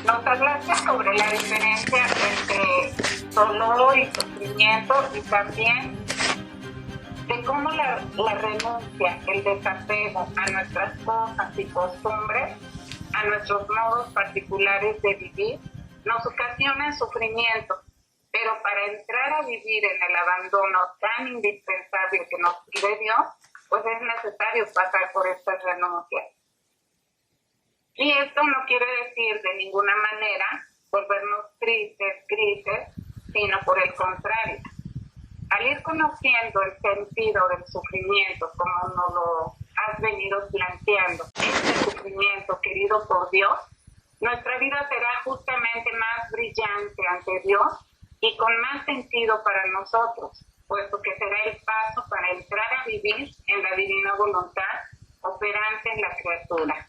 Nos hablaste sobre la diferencia entre dolor y sufrimiento y también de cómo la renuncia, el desapego a nuestras cosas y costumbres, a nuestros modos particulares de vivir, nos ocasiona sufrimiento. Pero para entrar a vivir en el abandono tan indispensable que nos pide Dios, pues es necesario pasar por estas renuncias. Y esto no quiere decir de ninguna manera volvernos tristes, grises, sino por el contrario. Al ir conociendo el sentido del sufrimiento, como nos lo has venido planteando, este sufrimiento querido por Dios, nuestra vida será justamente más brillante ante Dios y con más sentido para nosotros, puesto que será el paso para entrar a vivir en la divina voluntad operante en la criatura.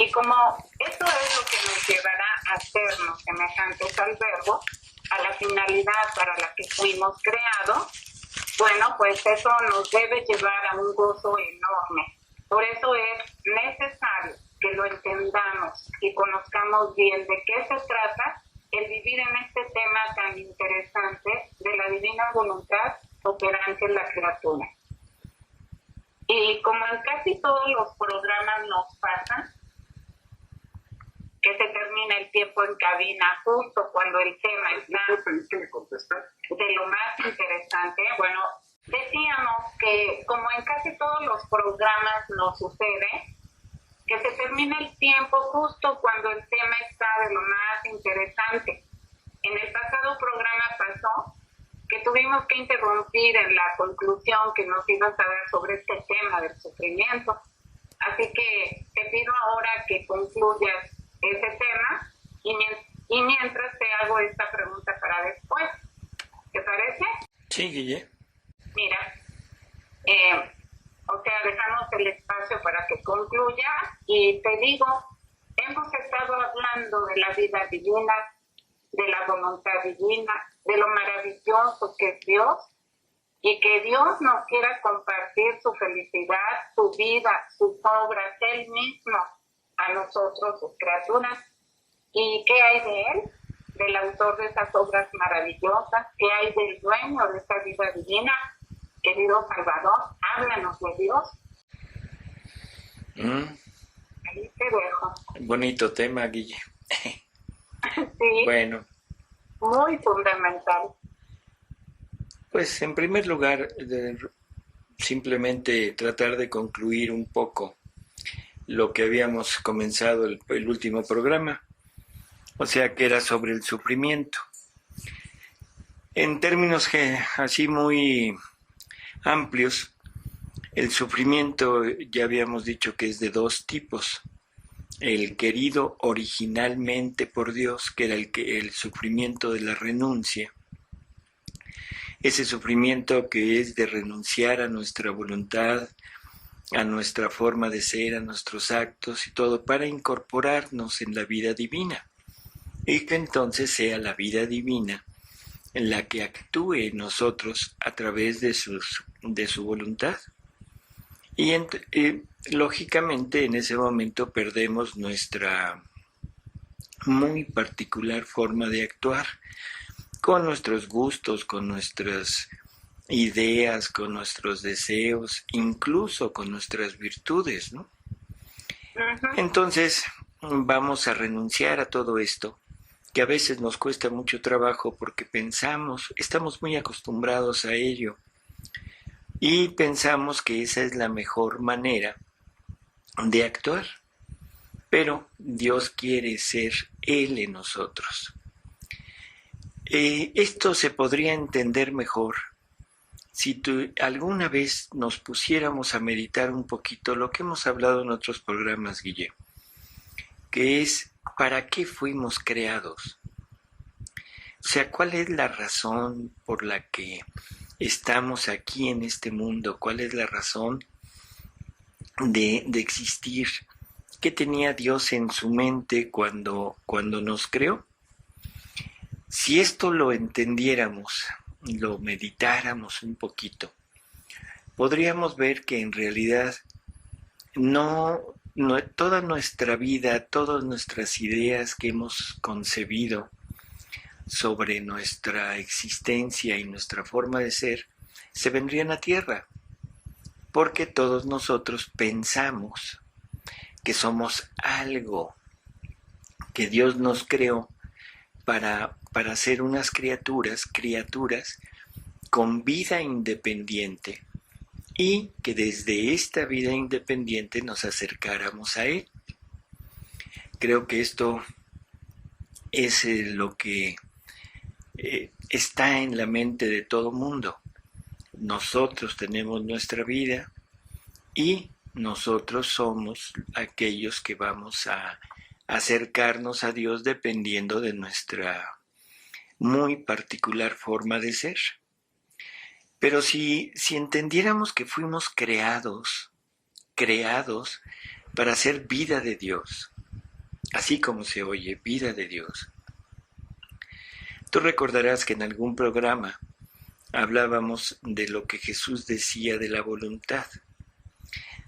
Y como esto es lo que nos llevará a hacernos semejantes al Verbo, a la finalidad para la que fuimos creados, bueno, pues eso nos debe llevar a un gozo enorme. Por eso es necesario que lo entendamos y conozcamos bien de qué se trata el vivir en este tema tan interesante de la divina voluntad operante en la criatura. Y como en casi todos los programas nos pasa, que se termina el tiempo en cabina justo cuando el tema está de lo más interesante. Bueno, decíamos que como en casi todos los programas nos sucede, que se termina el tiempo justo cuando el tema está de lo más interesante. En el pasado programa pasó que tuvimos que interrumpir en la conclusión que nos ibas a dar sobre este tema del sufrimiento. Así que te pido ahora que concluyas ese tema y mientras te hago esta pregunta para después. ¿Te parece? Sí, Guille. Mira, dejamos el espacio para que concluya y te digo, hemos estado hablando de la vida divina, de la voluntad divina, de lo maravilloso que es Dios y que Dios nos quiera compartir su felicidad, su vida, sus obras, Él mismo a nosotros, sus criaturas. ¿Y qué hay de Él? Del autor de esas obras maravillosas. ¿Qué hay del dueño de esta vida divina? Querido Salvador, háblanos de Dios. Ahí te dejo. Bonito tema, Guille. Sí. Bueno. Muy fundamental. Pues en primer lugar, simplemente tratar de concluir un poco lo que habíamos comenzado el último programa, o sea que era sobre el sufrimiento. En términos así muy amplios, el sufrimiento ya habíamos dicho que es de dos tipos. El querido originalmente por Dios, que era el sufrimiento de la renuncia. Ese sufrimiento que es de renunciar a nuestra voluntad, a nuestra forma de ser, a nuestros actos y todo, para incorporarnos en la vida divina. Y que entonces sea la vida divina en la que actúe en nosotros a través de su voluntad. Y lógicamente en ese momento perdemos nuestra muy particular forma de actuar, con nuestros gustos, con nuestras ideas, con nuestros deseos, incluso con nuestras virtudes, ¿no? Entonces vamos a renunciar a todo esto, que a veces nos cuesta mucho trabajo porque estamos muy acostumbrados a ello, y pensamos que esa es la mejor manera de actuar. Pero Dios quiere ser Él en nosotros. Esto se podría entender mejor si alguna vez nos pusiéramos a meditar un poquito lo que hemos hablado en otros programas, Guille, que es ¿para qué fuimos creados? O sea, ¿cuál es la razón por la que estamos aquí en este mundo? ¿Cuál es la razón de existir? ¿Qué tenía Dios en su mente cuando nos creó? Si esto lo entendiéramos, lo meditáramos un poquito, podríamos ver que en realidad no toda nuestra vida, todas nuestras ideas que hemos concebido sobre nuestra existencia y nuestra forma de ser, se vendrían a tierra, porque todos nosotros pensamos que somos algo, que Dios nos creó para ser unas criaturas con vida independiente, y que desde esta vida independiente nos acercáramos a Él. Creo que esto es lo que está en la mente de todo mundo. Nosotros tenemos nuestra vida y nosotros somos aquellos que vamos a acercarnos a Dios dependiendo de nuestra muy particular forma de ser. Pero si entendiéramos que fuimos creados para ser vida de Dios, así como se oye, vida de Dios. Tú recordarás que en algún programa hablábamos de lo que Jesús decía de la voluntad.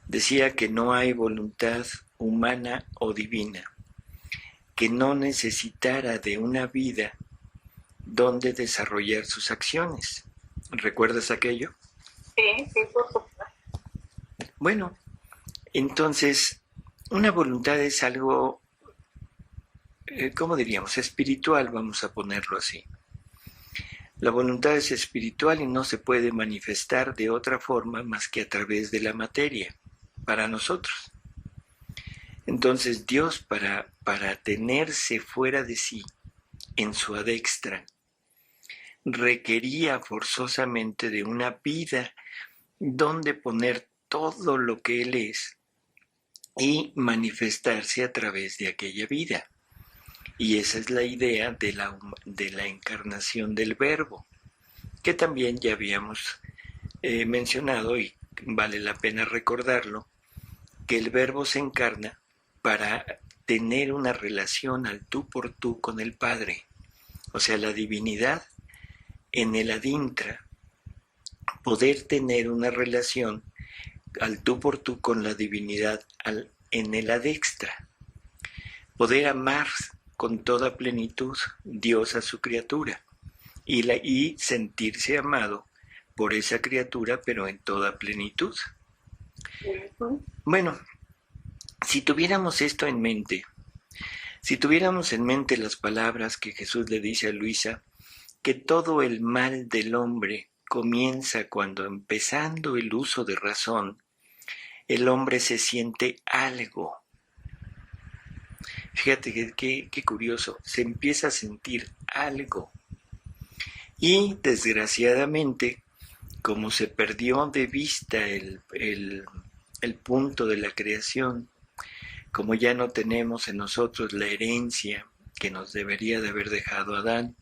Decía que no hay voluntad humana o divina que no necesitara de una vida donde desarrollar sus acciones. ¿Recuerdas aquello? Sí, por supuesto. Bueno, entonces, una voluntad es algo, ¿cómo diríamos? Espiritual, vamos a ponerlo así. La voluntad es espiritual y no se puede manifestar de otra forma más que a través de la materia, para nosotros. Entonces, Dios, para tenerse fuera de sí, en su adextra, requería forzosamente de una vida donde poner todo lo que Él es y manifestarse a través de aquella vida. Y esa es la idea de la encarnación del Verbo, que también ya habíamos mencionado, y vale la pena recordarlo, que el Verbo se encarna para tener una relación al tú por tú con el Padre. O sea, la divinidad en el adintra, poder tener una relación al tú por tú con la divinidad en el adextra, poder amar con toda plenitud Dios a su criatura y sentirse amado por esa criatura, pero en toda plenitud. Bueno, si tuviéramos esto en mente, si tuviéramos en mente las palabras que Jesús le dice a Luisa, que todo el mal del hombre comienza cuando, empezando el uso de razón, el hombre se siente algo. Fíjate qué curioso, se empieza a sentir algo. Y desgraciadamente, como se perdió de vista el punto de la creación, como ya no tenemos en nosotros la herencia que nos debería de haber dejado Adán,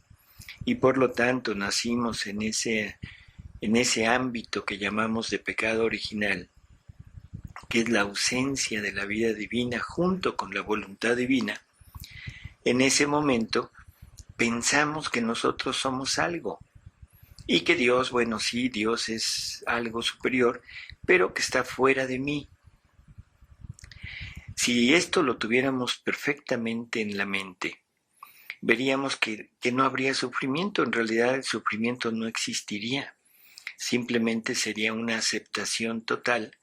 y por lo tanto nacimos en ese ámbito que llamamos de pecado original, que es la ausencia de la vida divina junto con la voluntad divina, en ese momento pensamos que nosotros somos algo y que Dios, bueno, sí, Dios es algo superior, pero que está fuera de mí. Si esto lo tuviéramos perfectamente en la mente, veríamos que no habría sufrimiento. En realidad el sufrimiento no existiría, simplemente sería una aceptación total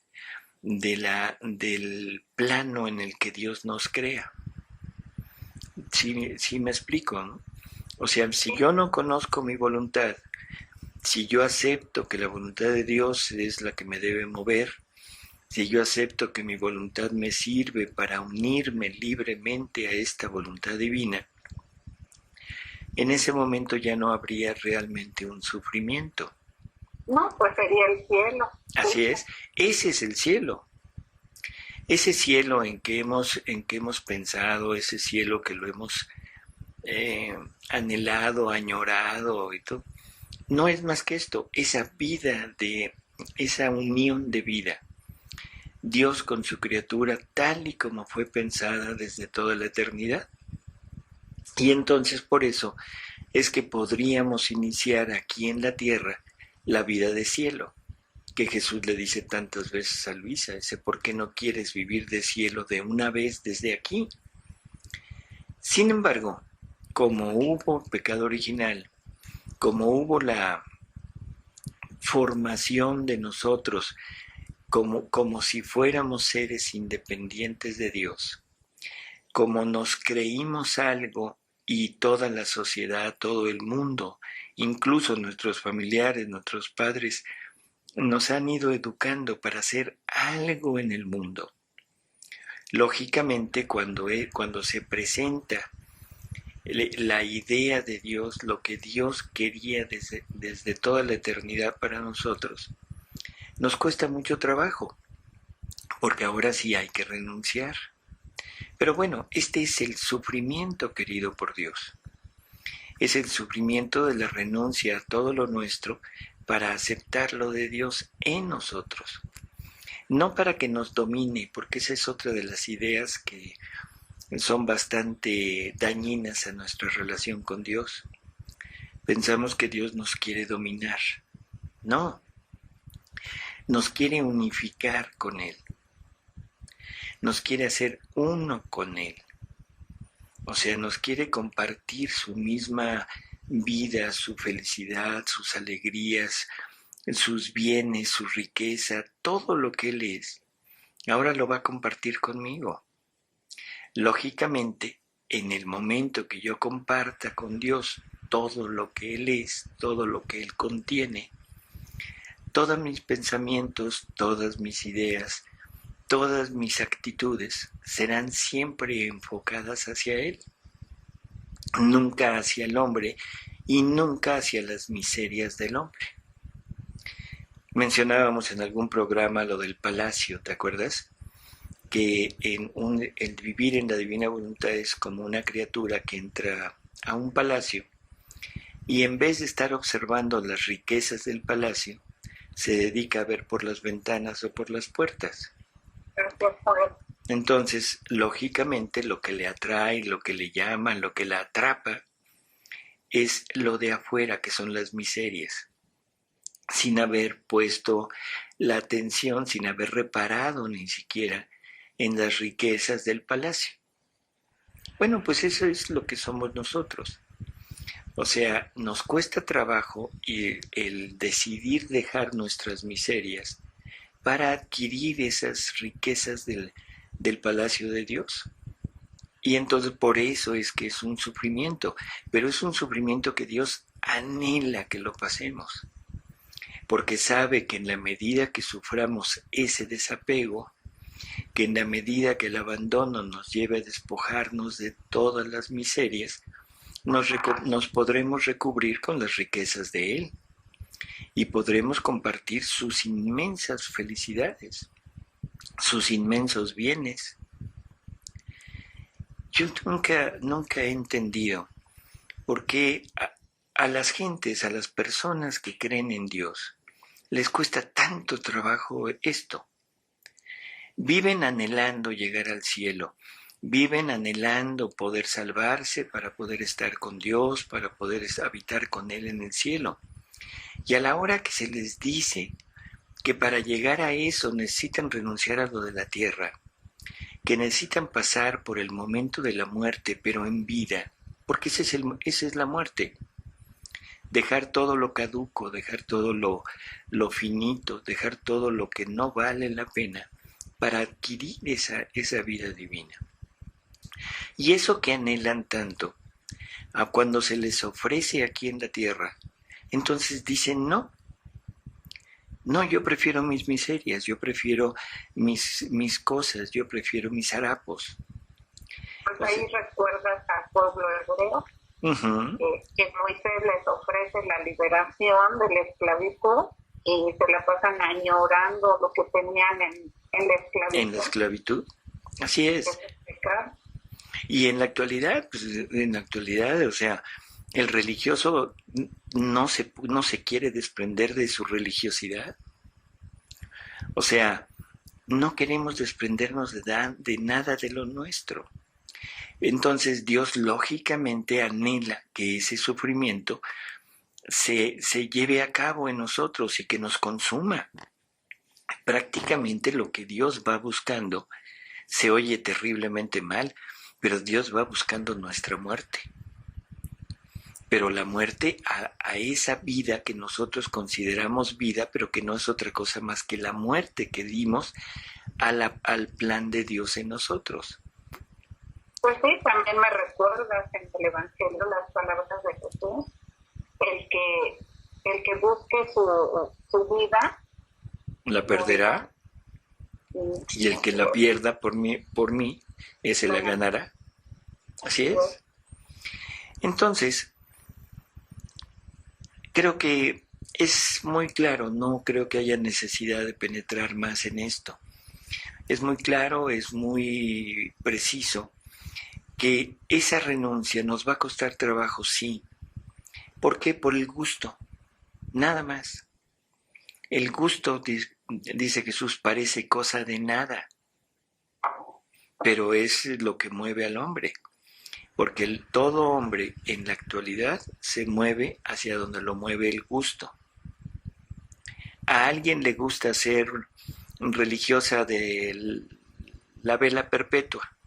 del plano en el que Dios nos crea. Sí me explico, ¿no? O sea, si yo no conozco mi voluntad, si yo acepto que la voluntad de Dios es la que me debe mover, si yo acepto que mi voluntad me sirve para unirme libremente a esta voluntad divina, en ese momento ya no habría realmente un sufrimiento. No, pues sería el cielo. Así es, ese es el cielo. Ese cielo en que hemos pensado, ese cielo que lo hemos anhelado, añorado y todo, no es más que esto, esa vida, esa unión de vida. Dios con su criatura tal y como fue pensada desde toda la eternidad. Y entonces por eso es que podríamos iniciar aquí en la tierra la vida de cielo. que Jesús le dice tantas veces a Luisa, dice, ¿por qué no quieres vivir de cielo de una vez desde aquí? Sin embargo, como hubo pecado original, como hubo la formación de nosotros como si fuéramos seres independientes de Dios, como nos creímos algo y toda la sociedad, todo el mundo, incluso nuestros familiares, nuestros padres, nos han ido educando para hacer algo en el mundo. Lógicamente, cuando se presenta la idea de Dios, lo que Dios quería desde toda la eternidad para nosotros, nos cuesta mucho trabajo, porque ahora sí hay que renunciar. Pero bueno, este es el sufrimiento querido por Dios. Es el sufrimiento de la renuncia a todo lo nuestro para aceptar lo de Dios en nosotros. No para que nos domine, porque esa es otra de las ideas que son bastante dañinas a nuestra relación con Dios. Pensamos que Dios nos quiere dominar. No, nos quiere unificar con Él. Nos quiere hacer uno con Él. O sea, nos quiere compartir su misma vida, su felicidad, sus alegrías, sus bienes, su riqueza, todo lo que Él es. Ahora lo va a compartir conmigo. Lógicamente, en el momento que yo comparta con Dios todo lo que Él es, todo lo que Él contiene, todos mis pensamientos, todas mis ideas, todas mis actitudes serán siempre enfocadas hacia Él, nunca hacia el hombre y nunca hacia las miserias del hombre. Mencionábamos en algún programa lo del palacio, ¿te acuerdas? Que el vivir en la divina voluntad es como una criatura que entra a un palacio y en vez de estar observando las riquezas del palacio, se dedica a ver por las ventanas o por las puertas. Entonces, lógicamente, lo que le atrae, lo que le llama, lo que la atrapa, es lo de afuera, que son las miserias, sin haber puesto la atención, sin haber reparado ni siquiera en las riquezas del palacio. Bueno, pues eso es lo que somos nosotros. O sea, nos cuesta trabajo el decidir dejar nuestras miserias para adquirir esas riquezas del palacio de Dios. Y entonces por eso es que es un sufrimiento, pero es un sufrimiento que Dios anhela que lo pasemos, porque sabe que en la medida que suframos ese desapego, que en la medida que el abandono nos lleve a despojarnos de todas las miserias, nos podremos recubrir con las riquezas de Él y podremos compartir sus inmensas felicidades, sus inmensos bienes. Yo nunca he entendido por qué a las gentes, a las personas que creen en Dios, les cuesta tanto trabajo esto. Viven anhelando llegar al cielo, viven anhelando poder salvarse para poder estar con Dios, para poder habitar con Él en el cielo. Y a la hora que se les dice que para llegar a eso necesitan renunciar a lo de la tierra, que necesitan pasar por el momento de la muerte, pero en vida, porque esa es la muerte. Dejar todo lo caduco, dejar todo lo finito, dejar todo lo que no vale la pena para adquirir esa vida divina. Y eso que anhelan tanto, a cuando se les ofrece aquí en la tierra, entonces dicen no, yo prefiero mis miserias, yo prefiero mis cosas, yo prefiero mis harapos. Pues ahí recuerdas al pueblo hebreo, que Moisés les ofrece la liberación de la esclavitud y se la pasan añorando lo que tenían en la esclavitud. En la esclavitud, así es. Y en la actualidad, o sea, el religioso no se quiere desprender de su religiosidad. O sea, no queremos desprendernos de nada de lo nuestro. Entonces Dios lógicamente anhela que ese sufrimiento se lleve a cabo en nosotros y que nos consuma. prácticamente lo que Dios va buscando. Se oye terriblemente mal, pero Dios va buscando nuestra muerte. Pero la muerte a esa vida que nosotros consideramos vida, pero que no es otra cosa más que la muerte que dimos al plan de Dios en nosotros. Pues sí, también me recuerdas en el Evangelio las palabras de Jesús, el que busque su vida La perderá, y el que la pierda por mí, ese la ganará. Así es. Entonces, creo que es muy claro, no creo que haya necesidad de penetrar más en esto. Es muy claro, es muy preciso que esa renuncia nos va a costar trabajo, sí. ¿Por qué? Por el gusto, nada más. El gusto, dice Jesús, parece cosa de nada, pero es lo que mueve al hombre, porque todo hombre en la actualidad se mueve hacia donde lo mueve el gusto. A alguien le gusta ser religiosa de la vela perpetua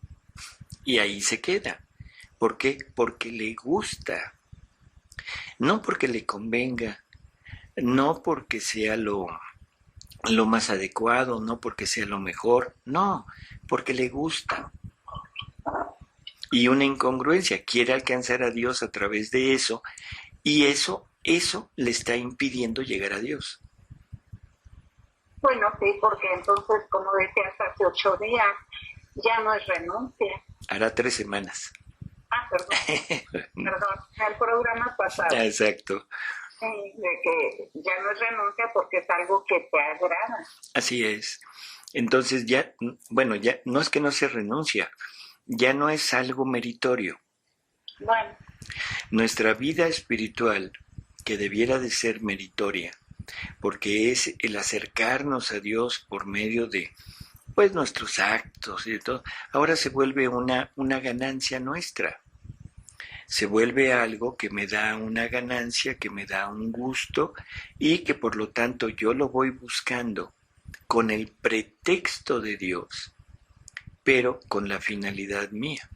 y ahí se queda. ¿Por qué? Porque le gusta, no porque le convenga, no porque sea lo más adecuado, no porque sea lo mejor, no, porque le gusta. Y una incongruencia, quiere alcanzar a Dios a través de eso, y eso le está impidiendo llegar a Dios. Bueno, sí, porque entonces, como decías hace 8 días, ya no es renuncia. Hará 3 semanas. Perdón, el programa pasado. Exacto. De que ya no es renuncia porque es algo que te agrada. Así es. Entonces ya no es que no se renuncia, ya no es algo meritorio. Bueno. Nuestra vida espiritual, que debiera de ser meritoria, porque es el acercarnos a Dios por medio de pues nuestros actos y de todo, ahora se vuelve una ganancia nuestra. Se vuelve algo que me da una ganancia, que me da un gusto y que por lo tanto yo lo voy buscando con el pretexto de Dios, pero con la finalidad mía.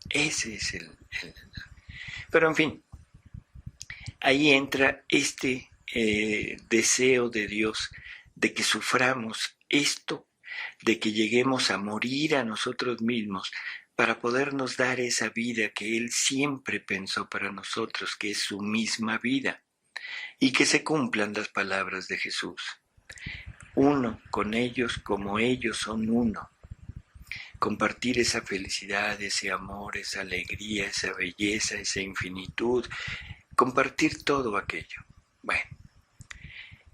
Ese es el... Pero en fin, ahí entra este deseo de Dios de que suframos esto, de que lleguemos a morir a nosotros mismos, para podernos dar esa vida que Él siempre pensó para nosotros, que es su misma vida, y que se cumplan las palabras de Jesús. Uno con ellos como ellos son uno. Compartir esa felicidad, ese amor, esa alegría, esa belleza, esa infinitud, compartir todo aquello. Bueno,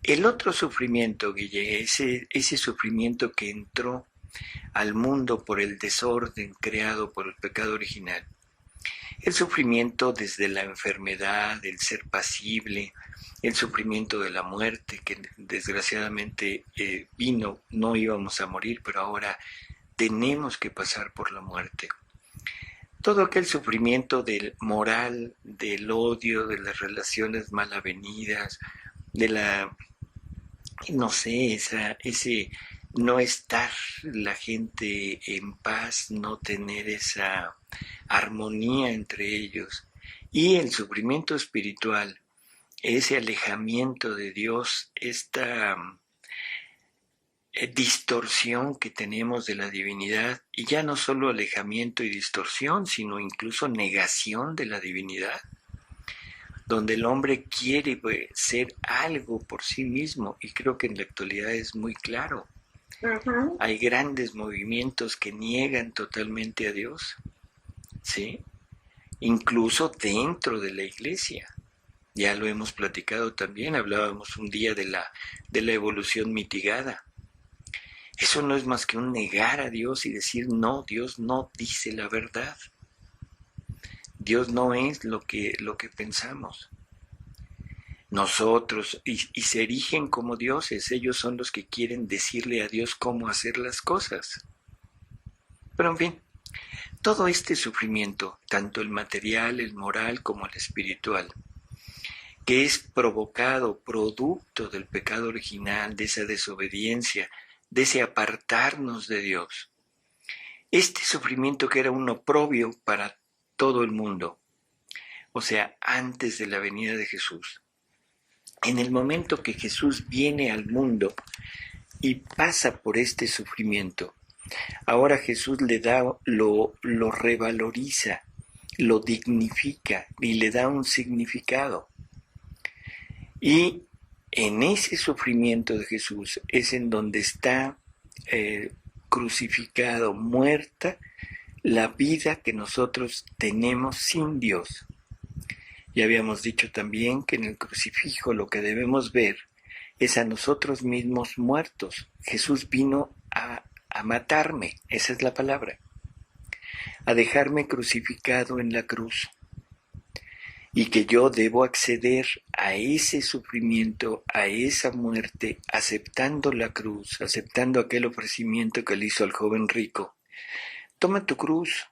el otro sufrimiento, Guille, ese sufrimiento que entró al mundo por el desorden creado por el pecado original. El sufrimiento desde la enfermedad, el ser pasible, el sufrimiento de la muerte, que desgraciadamente vino, no íbamos a morir, pero ahora tenemos que pasar por la muerte. Todo aquel sufrimiento del moral, del odio, de las relaciones mal avenidas, de la, no sé, ese no estar la gente en paz, no tener esa armonía entre ellos. Y el sufrimiento espiritual, ese alejamiento de Dios, esta distorsión que tenemos de la divinidad, y ya no solo alejamiento y distorsión, sino incluso negación de la divinidad, donde el hombre quiere ser algo por sí mismo, y creo que en la actualidad es muy claro. Uh-huh. Hay grandes movimientos que niegan totalmente a Dios, ¿sí? Incluso dentro de la iglesia. Ya lo hemos platicado también, hablábamos un día de la evolución mitigada. Eso no es más que un negar a Dios y decir, no, Dios no dice la verdad. Dios no es lo que pensamos. Nosotros, y se erigen como dioses, ellos son los que quieren decirle a Dios cómo hacer las cosas. Pero en fin, todo este sufrimiento, tanto el material, el moral como el espiritual, que es provocado, producto del pecado original, de esa desobediencia, de ese apartarnos de Dios. Este sufrimiento que era un oprobio para todo el mundo, o sea, antes de la venida de Jesús. En el momento que Jesús viene al mundo y pasa por este sufrimiento, ahora Jesús le da, lo revaloriza, lo dignifica y le da un significado. Y en ese sufrimiento de Jesús es en donde está crucificado, muerta, la vida que nosotros tenemos sin Dios. Ya habíamos dicho también que en el crucifijo lo que debemos ver es a nosotros mismos muertos. Jesús vino a matarme, esa es la palabra, a dejarme crucificado en la cruz. Y que yo debo acceder a ese sufrimiento, a esa muerte, aceptando la cruz, aceptando aquel ofrecimiento que le hizo al joven rico. Toma tu cruz,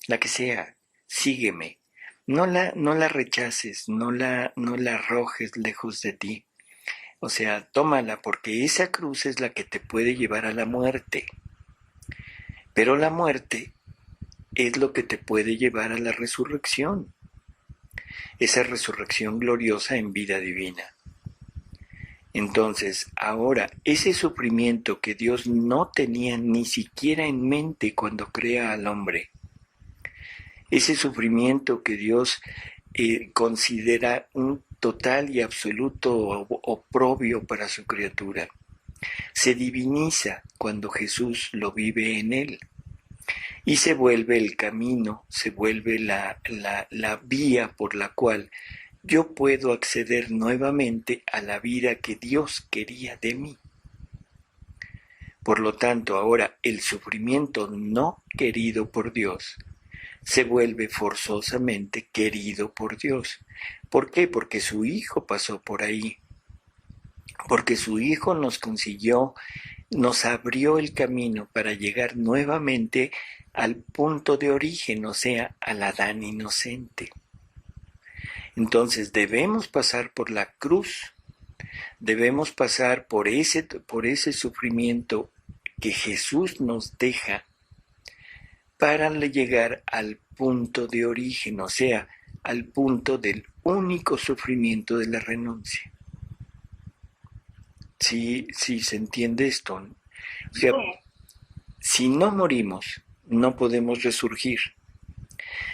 la que sea, sígueme. No la rechaces, no la arrojes lejos de ti. O sea, tómala, porque esa cruz es la que te puede llevar a la muerte. Pero la muerte es lo que te puede llevar a la resurrección. Esa resurrección gloriosa en vida divina. Entonces, ahora, ese sufrimiento que Dios no tenía ni siquiera en mente cuando crea al hombre, ese sufrimiento que Dios considera un total y absoluto oprobio para su criatura, se diviniza cuando Jesús lo vive en él. Y se vuelve el camino, se vuelve la vía por la cual yo puedo acceder nuevamente a la vida que Dios quería de mí. Por lo tanto, ahora el sufrimiento no querido por Dios se vuelve forzosamente querido por Dios. ¿Por qué? Porque su Hijo pasó por ahí. Porque su Hijo nos consiguió, nos abrió el camino para llegar nuevamente al punto de origen, o sea, al Adán inocente. Entonces debemos pasar por la cruz, debemos pasar por ese sufrimiento que Jesús nos deja para llegar al punto de origen, o sea, al punto del único sufrimiento de la renuncia. Sí, se entiende esto. O sea, si no morimos, no podemos resurgir.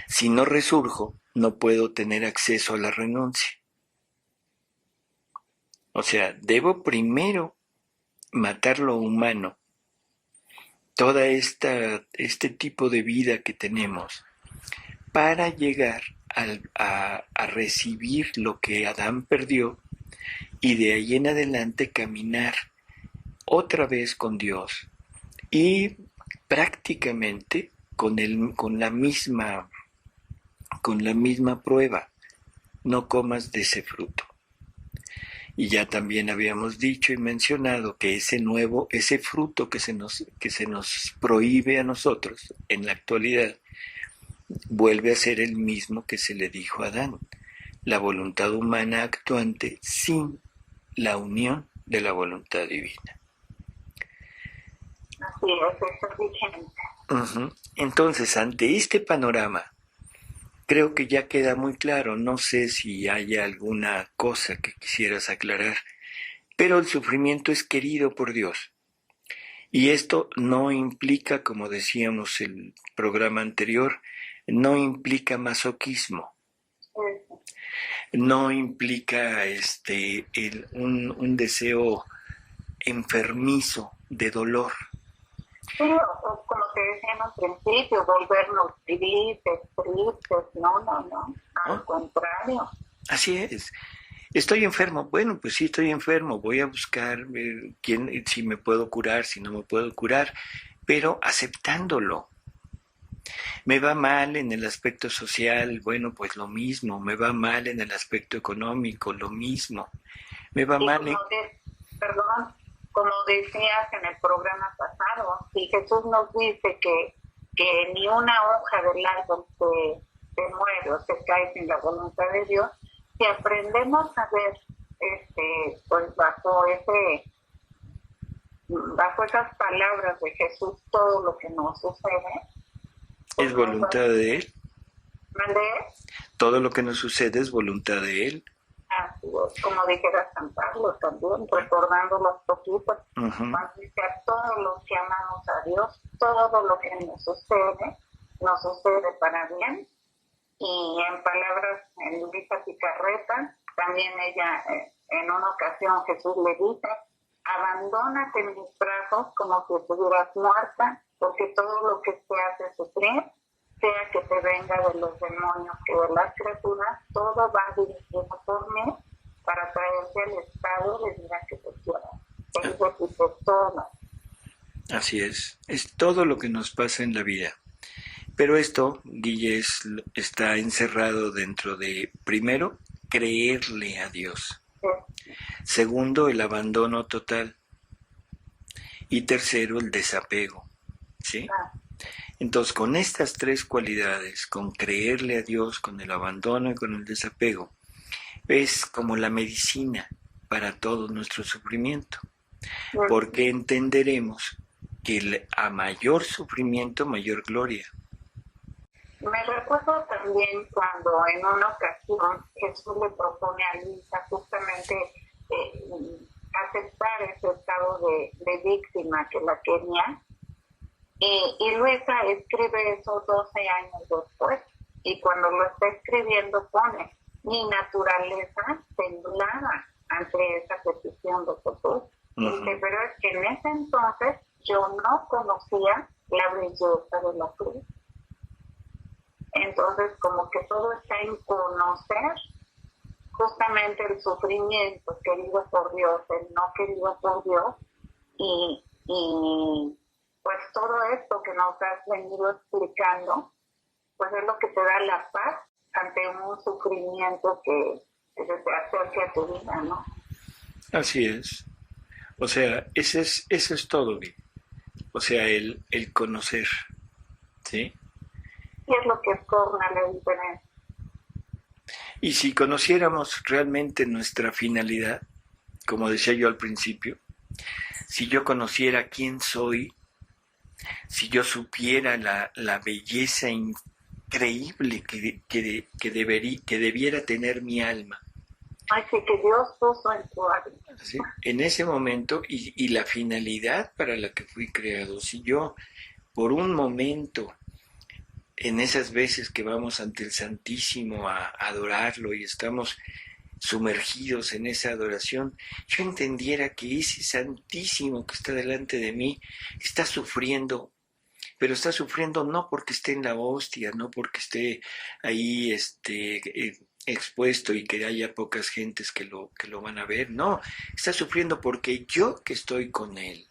Si no resurjo, no puedo tener acceso a la renuncia. O sea, debo primero matar lo humano, toda este tipo de vida que tenemos, para llegar a recibir lo que Adán perdió y de ahí en adelante caminar otra vez con Dios y prácticamente con la misma prueba: no comas de ese fruto. Y ya también habíamos dicho y mencionado que ese fruto que se nos prohíbe a nosotros en la actualidad, vuelve a ser el mismo que se le dijo a Adán: la voluntad humana actuante sin la unión de la voluntad divina. Así es, eso es vigente. Entonces, ante este panorama, creo que ya queda muy claro. No sé si hay alguna cosa que quisieras aclarar, pero el sufrimiento es querido por Dios. Y esto no implica, como decíamos el programa anterior, no implica masoquismo. No implica un deseo enfermizo de dolor. Pero, como te decía en un principio, volvernos tristes, no, al contrario. Así es. Estoy enfermo. Bueno, pues sí, estoy enfermo. Voy a buscar si me puedo curar, si no me puedo curar, pero aceptándolo. Me va mal en el aspecto social, bueno, pues lo mismo. Me va mal en el aspecto económico, lo mismo. Me va mal en... Como decías en el programa pasado, si Jesús nos dice que ni una hoja del árbol se muere o se cae sin la voluntad de Dios, si aprendemos a ver, pues bajo esas palabras de Jesús, todo lo que nos sucede, pues Es voluntad de Él. ¿mandé? Todo lo que nos sucede es voluntad de Él. Así es, como dijera San Pablo también, recordando los poquitos, Uh-huh. cuando dice a todos los que amamos a Dios, todo lo que nos sucede para bien. Y en palabras en Luisa Picarreta, también ella, en una ocasión Jesús le dice, abandónate en mis brazos como si estuvieras muerta, porque todo lo que te hace sufrir, sea que te venga de los demonios que de las criaturas, todo va dirigido por mí para traerte al estado de vida que te quiera. Es decir, todo. Así es todo lo que nos pasa en la vida. Pero esto, Guille, está encerrado dentro de, primero, creerle a Dios. Sí. Segundo, el abandono total. Y tercero, el desapego. ¿Sí? Entonces, con estas tres cualidades, con creerle a Dios, con el abandono y con el desapego, es como la medicina para todo nuestro sufrimiento. Porque entenderemos que a mayor sufrimiento, mayor gloria. Me recuerdo también cuando en una ocasión Jesús le propone a Luisa justamente aceptar ese estado de víctima que la quería, y Luisa escribe eso 12 años después, y cuando lo está escribiendo pone, mi naturaleza temblaba ante esa petición de Jesús. Dice, pero es que en ese entonces yo no conocía la belleza de la cruz. Entonces, como que todo está en conocer justamente el sufrimiento querido por Dios, el no querido por Dios, y pues todo esto que nos has venido explicando, pues es lo que te da la paz ante un sufrimiento que se te acerque a tu vida, ¿no? Así es. O sea, eso es todo, bien. O sea, el conocer, ¿sí? Y es lo que torna la diferencia. Y si conociéramos realmente nuestra finalidad, como decía yo al principio, si yo conociera quién soy, si yo supiera la belleza increíble que debiera tener mi alma. Así que Dios puso en tu alma. ¿Sí? En ese momento, y la finalidad para la que fui creado, si yo por un momento, en esas veces que vamos ante el Santísimo a adorarlo y estamos sumergidos en esa adoración, yo entendiera que ese Santísimo que está delante de mí está sufriendo, pero está sufriendo no porque esté en la hostia, no porque esté ahí expuesto y que haya pocas gentes que lo van a ver, no, está sufriendo porque yo que estoy con él,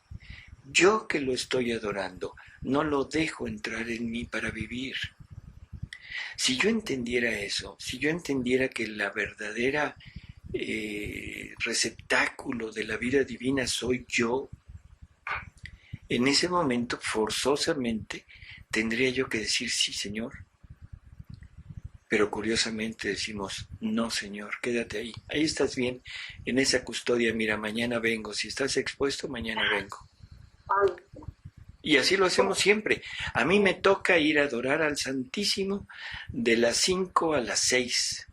yo que lo estoy adorando, no lo dejo entrar en mí para vivir. Si yo entendiera eso, si yo entendiera que la verdadera receptáculo de la vida divina soy yo, en ese momento forzosamente tendría yo que decir sí, Señor. Pero curiosamente decimos, no, Señor, quédate ahí. Ahí estás bien, en esa custodia, mira, mañana vengo. Si estás expuesto, mañana vengo. Y así lo hacemos siempre. A mí me toca ir a adorar al Santísimo de las 5 a las 6.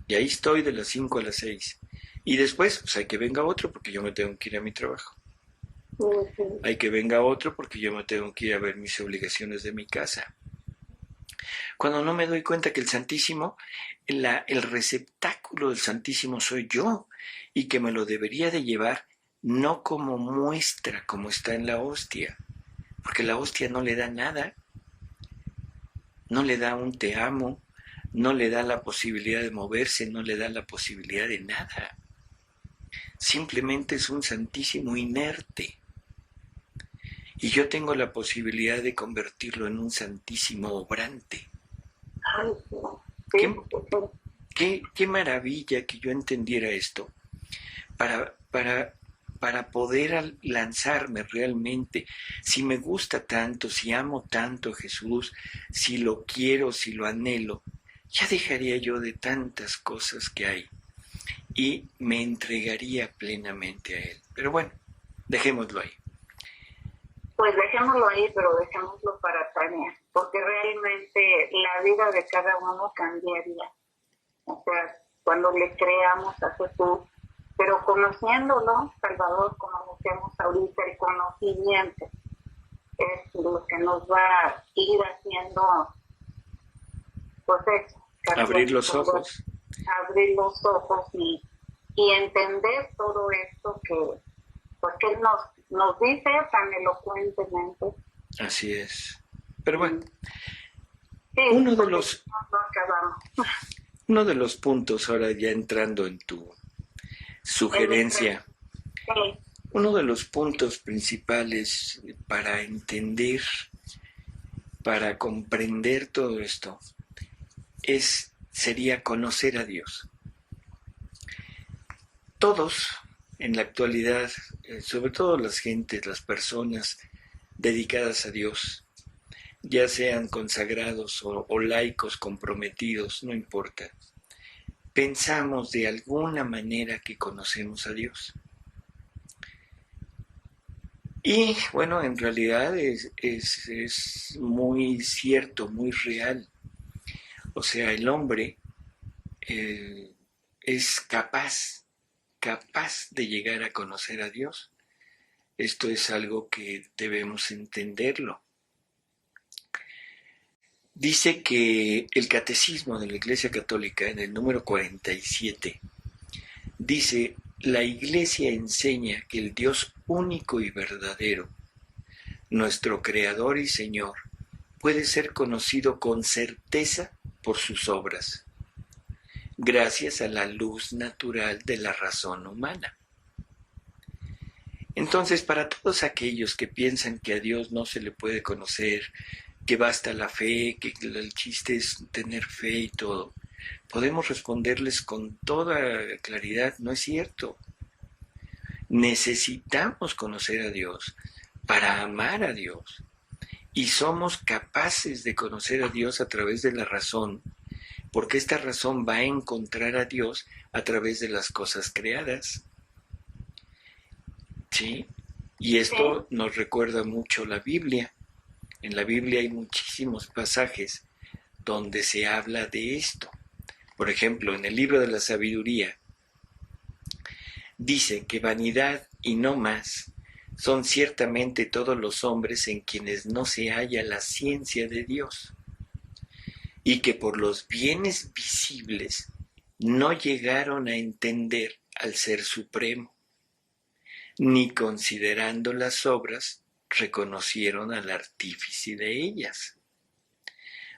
Y ahí estoy de las 5 a las 6. Y después, pues hay que venga otro porque yo me tengo que ir a mi trabajo. Hay que venga otro porque yo me tengo que ir a ver mis obligaciones de mi casa. Cuando no me doy cuenta que el Santísimo, el receptáculo del Santísimo soy yo, y que me lo debería de llevar no como muestra, como está en la hostia, porque la hostia no le da nada, no le da un te amo, no le da la posibilidad de moverse, no le da la posibilidad de nada. Simplemente es un Santísimo inerte. Y yo tengo la posibilidad de convertirlo en un Santísimo obrante. Qué maravilla que yo entendiera esto para poder lanzarme realmente. Si me gusta tanto, si amo tanto a Jesús, si lo quiero, si lo anhelo, ya dejaría yo de tantas cosas que hay y me entregaría plenamente a Él. Pero bueno, dejémoslo ahí. Pues dejémoslo ahí, pero dejémoslo para Tania, porque realmente la vida de cada uno cambiaría. O sea, cuando le creamos a Jesús, pero conociéndolo, Salvador, como decíamos ahorita, el conocimiento es lo que nos va a ir haciendo, pues eso, Abrir los ojos. Abrir los ojos y entender todo esto que, pues, que Él nos dice tan elocuentemente. Así es. Pero bueno, sí, uno de los puntos, ahora ya entrando en tu sugerencia, sí. Uno de los puntos principales para entender, para comprender todo esto, sería conocer a Dios. Todos en la actualidad, sobre todo las gentes, las personas dedicadas a Dios, ya sean consagrados o laicos comprometidos, no importa, pensamos de alguna manera que conocemos a Dios. Y bueno, en realidad es muy cierto, muy real. O sea, el hombre es capaz de llegar a conocer a Dios. Esto es algo que debemos entenderlo. Dice que el Catecismo de la Iglesia Católica, en el número 47, dice: la Iglesia enseña que el Dios único y verdadero, nuestro Creador y Señor, puede ser conocido con certeza por sus obras, gracias a la luz natural de la razón humana. Entonces, para todos aquellos que piensan que a Dios no se le puede conocer, que basta la fe, que el chiste es tener fe y todo, podemos responderles con toda claridad: no es cierto. Necesitamos conocer a Dios para amar a Dios. Y somos capaces de conocer a Dios a través de la razón, porque esta razón va a encontrar a Dios a través de las cosas creadas. ¿Sí? Y esto nos recuerda mucho la Biblia. En la Biblia hay muchísimos pasajes donde se habla de esto. Por ejemplo, en el libro de la sabiduría, dice que vanidad y no más son ciertamente todos los hombres en quienes no se halla la ciencia de Dios, y que por los bienes visibles no llegaron a entender al Ser Supremo, ni considerando las obras reconocieron al artífice de ellas.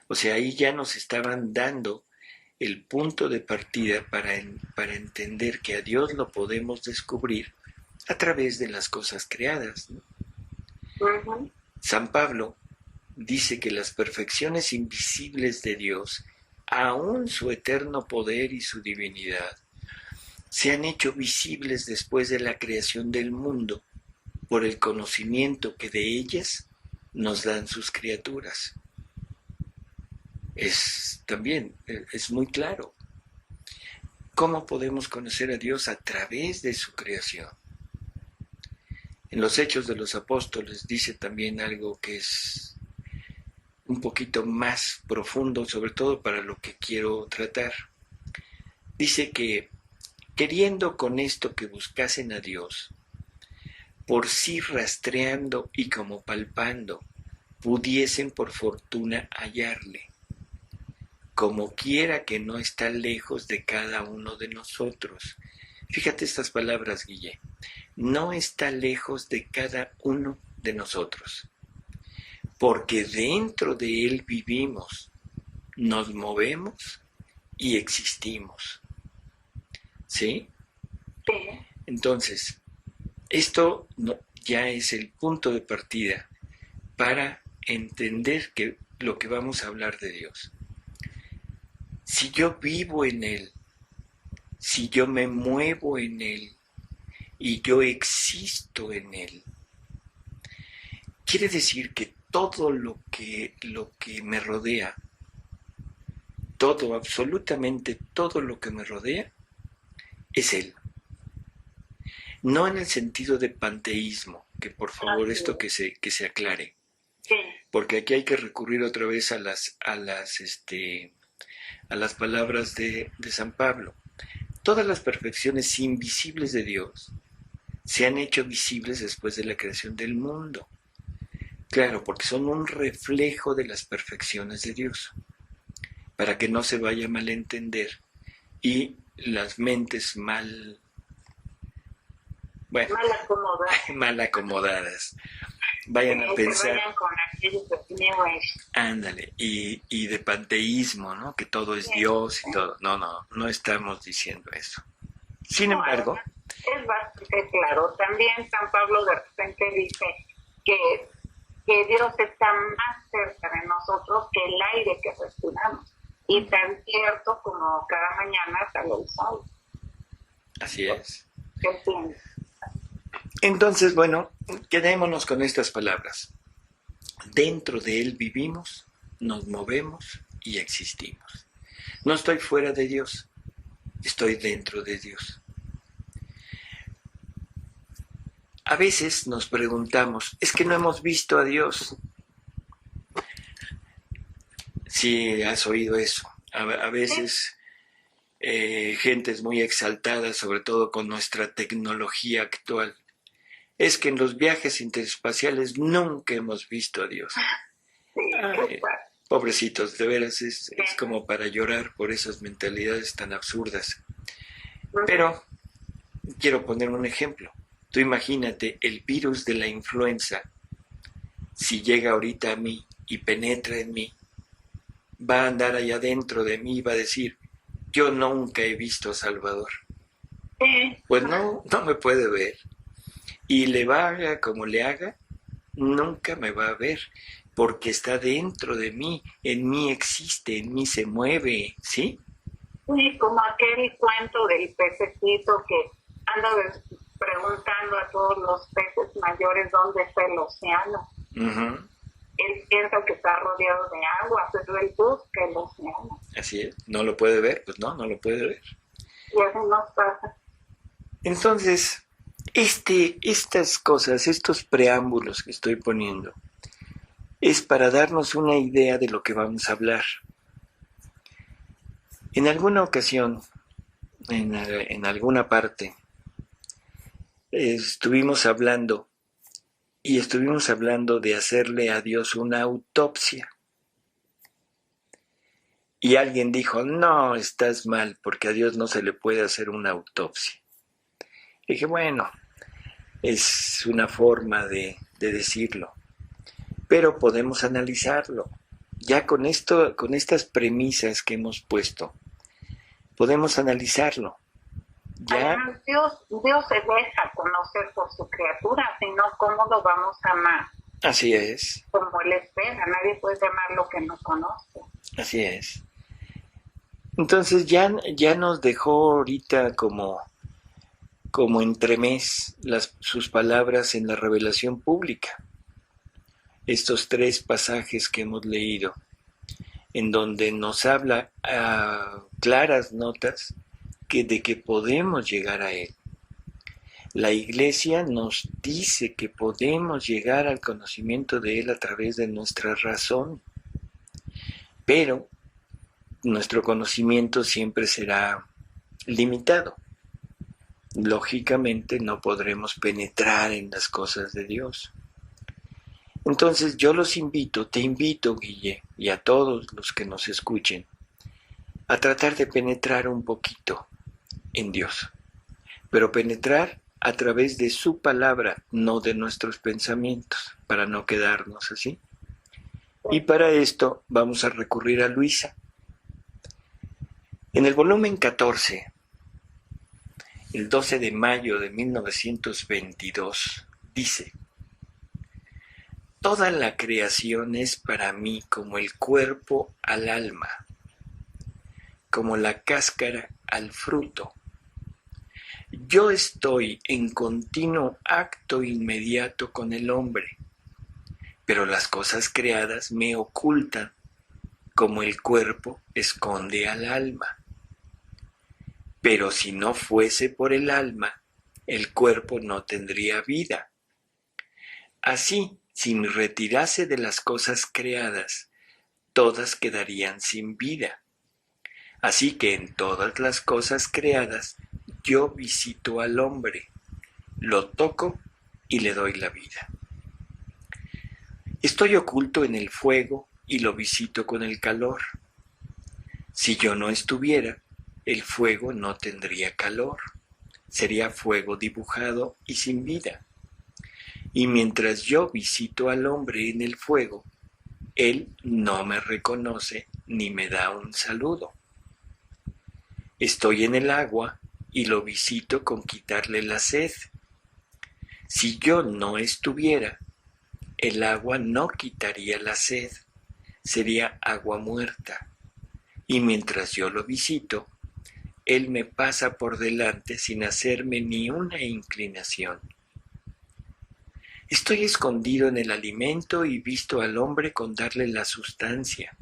O sea, ahí ya nos estaban dando el punto de partida para entender que a Dios lo podemos descubrir a través de las cosas creadas, ¿no? Uh-huh. San Pablo dice que las perfecciones invisibles de Dios, aún su eterno poder y su divinidad, se han hecho visibles después de la creación del mundo por el conocimiento que de ellas nos dan sus criaturas. También es muy claro. ¿Cómo podemos conocer a Dios? A través de su creación. En los Hechos de los Apóstoles dice también algo que es un poquito más profundo, sobre todo para lo que quiero tratar. Dice que, queriendo con esto que buscasen a Dios, por sí rastreando y como palpando, pudiesen por fortuna hallarle, como quiera que no está lejos de cada uno de nosotros. Fíjate estas palabras, Guille. No está lejos de cada uno de nosotros, porque dentro de Él vivimos, nos movemos y existimos. ¿Sí? Sí. Entonces, esto ya es el punto de partida para entender lo que vamos a hablar de Dios. Si yo vivo en Él, si yo me muevo en Él y yo existo en Él, quiere decir que todo lo que me rodea todo, absolutamente todo lo que me rodea, es Él. No en el sentido de panteísmo, que por favor esto que se aclare. Sí. Porque aquí hay que recurrir otra vez a las palabras de San Pablo. Todas las perfecciones invisibles de Dios se han hecho visibles después de la creación del mundo. Claro, porque son un reflejo de las perfecciones de Dios, para que no se vaya a malentender y las mentes mal acomodadas vayan a pensar, vayan con ándale, y de panteísmo, ¿no? Que todo es Dios y todo. No estamos diciendo eso. Sin embargo, es bastante claro. También San Pablo de repente dice que Dios está más cerca de nosotros que el aire que respiramos. Y tan cierto como cada mañana sale el sol. Así es. ¿Qué piensas? Entonces, bueno, quedémonos con estas palabras. Dentro de Él vivimos, nos movemos y existimos. No estoy fuera de Dios, estoy dentro de Dios. A veces nos preguntamos, ¿es que no hemos visto a Dios? Sí, has oído eso. A veces gentes muy exaltadas, sobre todo con nuestra tecnología actual. Es que en los viajes interespaciales nunca hemos visto a Dios. Ay, pobrecitos, de veras es como para llorar por esas mentalidades tan absurdas. Pero quiero poner un ejemplo. Tú imagínate el virus de la influenza, si llega ahorita a mí y penetra en mí, va a andar allá dentro de mí y va a decir, yo nunca he visto a Salvador. Pues no me puede ver. Y le haga como le haga, nunca me va a ver, porque está dentro de mí, en mí existe, en mí se mueve, ¿sí? Sí, como aquel cuento del pececito que anda preguntando a todos los peces mayores dónde está el océano. Uh-huh. Él piensa que está rodeado de agua, pero él busca el océano. Así es, no lo puede ver, pues no lo puede ver. Y así nos pasa. Entonces, estas cosas, estos preámbulos que estoy poniendo, es para darnos una idea de lo que vamos a hablar. En alguna ocasión, en alguna parte, estuvimos hablando de hacerle a Dios una autopsia. Y alguien dijo, no, estás mal, porque a Dios no se le puede hacer una autopsia. Y dije, bueno, es una forma de decirlo, pero podemos analizarlo. Ya con estas premisas que hemos puesto, podemos analizarlo. Ya. Además, Dios se deja conocer por su criatura, sino ¿cómo lo vamos a amar? Así es. Como Él espera, nadie puede amar lo que no conoce. Así es. Entonces ya nos dejó ahorita como entremés sus palabras en la revelación pública. Estos 3 pasajes que hemos leído, en donde nos habla a claras notas de que podemos llegar a Él. La Iglesia nos dice que podemos llegar al conocimiento de Él a través de nuestra razón, pero nuestro conocimiento siempre será limitado. Lógicamente no podremos penetrar en las cosas de Dios. Entonces yo te invito, Guille, y a todos los que nos escuchen, a tratar de penetrar un poquito en Dios, pero penetrar a través de su palabra, no de nuestros pensamientos, para no quedarnos así. Y para esto vamos a recurrir a Luisa. En el volumen 14, el 12 de mayo de 1922, dice: toda la creación es para mí como el cuerpo al alma, como la cáscara al fruto. Yo estoy en continuo acto inmediato con el hombre, pero las cosas creadas me ocultan como el cuerpo esconde al alma. Pero si no fuese por el alma, el cuerpo no tendría vida. Así, si me retirase de las cosas creadas, todas quedarían sin vida. Así que en todas las cosas creadas, yo visito al hombre, lo toco y le doy la vida. Estoy oculto en el fuego y lo visito con el calor. Si yo no estuviera, el fuego no tendría calor. Sería fuego dibujado y sin vida. Y mientras yo visito al hombre en el fuego, él no me reconoce ni me da un saludo. Estoy en el agua y lo visito con quitarle la sed. Si yo no estuviera, el agua no quitaría la sed, sería agua muerta. Y mientras yo lo visito, él me pasa por delante sin hacerme ni una inclinación. Estoy escondido en el alimento y visito al hombre con darle la sustancia,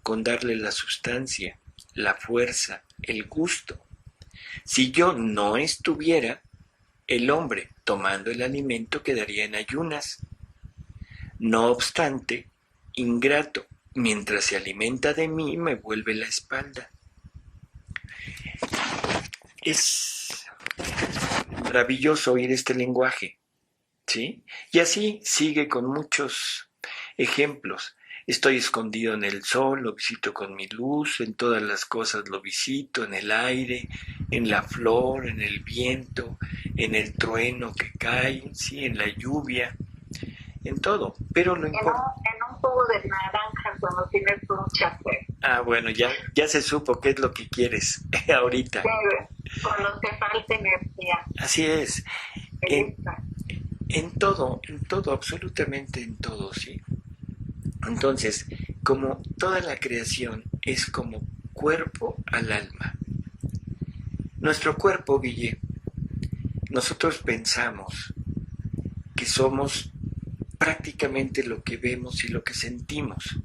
con darle la sustancia, la fuerza, el gusto. Si yo no estuviera, el hombre, tomando el alimento, quedaría en ayunas. No obstante, ingrato, mientras se alimenta de mí, me vuelve la espalda. Es maravilloso oír este lenguaje, ¿sí? Y así sigue con muchos ejemplos. Estoy escondido en el sol, lo visito con mi luz, en todas las cosas lo visito, en el aire, en la flor, en el viento, en el trueno que cae, ¿sí? En la lluvia, en todo. Pero lo importante... En un jugo de naranja cuando tienes mucha sed. Ah, bueno, ya se supo qué es lo que quieres ahorita. Sí, cuando te falta energía. Así es. En todo, absolutamente en todo, ¿sí? Entonces, como toda la creación es como cuerpo al alma. Nuestro cuerpo, Guille, nosotros pensamos que somos prácticamente lo que vemos y lo que sentimos.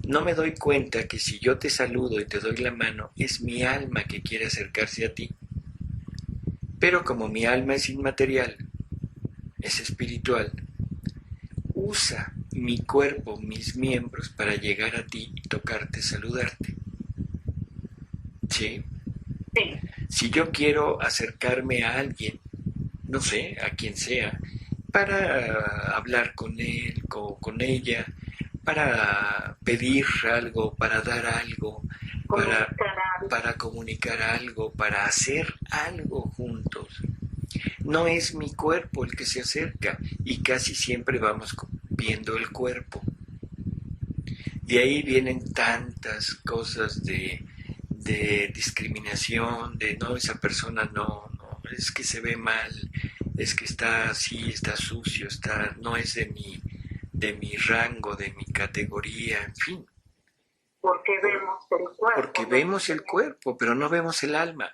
No me doy cuenta que si yo te saludo y te doy la mano, es mi alma que quiere acercarse a ti. Pero como mi alma es inmaterial, es espiritual, usa mi cuerpo, mis miembros para llegar a ti y tocarte, saludarte. ¿Sí? Sí. Si yo quiero acercarme a alguien, no sé, a quien sea, para hablar con él, con ella, para pedir algo, para dar algo, para comunicar algo, para hacer algo juntos. No es mi cuerpo el que se acerca y casi siempre vamos viendo el cuerpo. De ahí vienen tantas cosas de discriminación, de no, esa persona no, es que se ve mal, es que está así, está sucio, no es de mi rango, de mi categoría, en fin. Porque vemos el cuerpo. Porque vemos el cuerpo, pero no vemos el alma.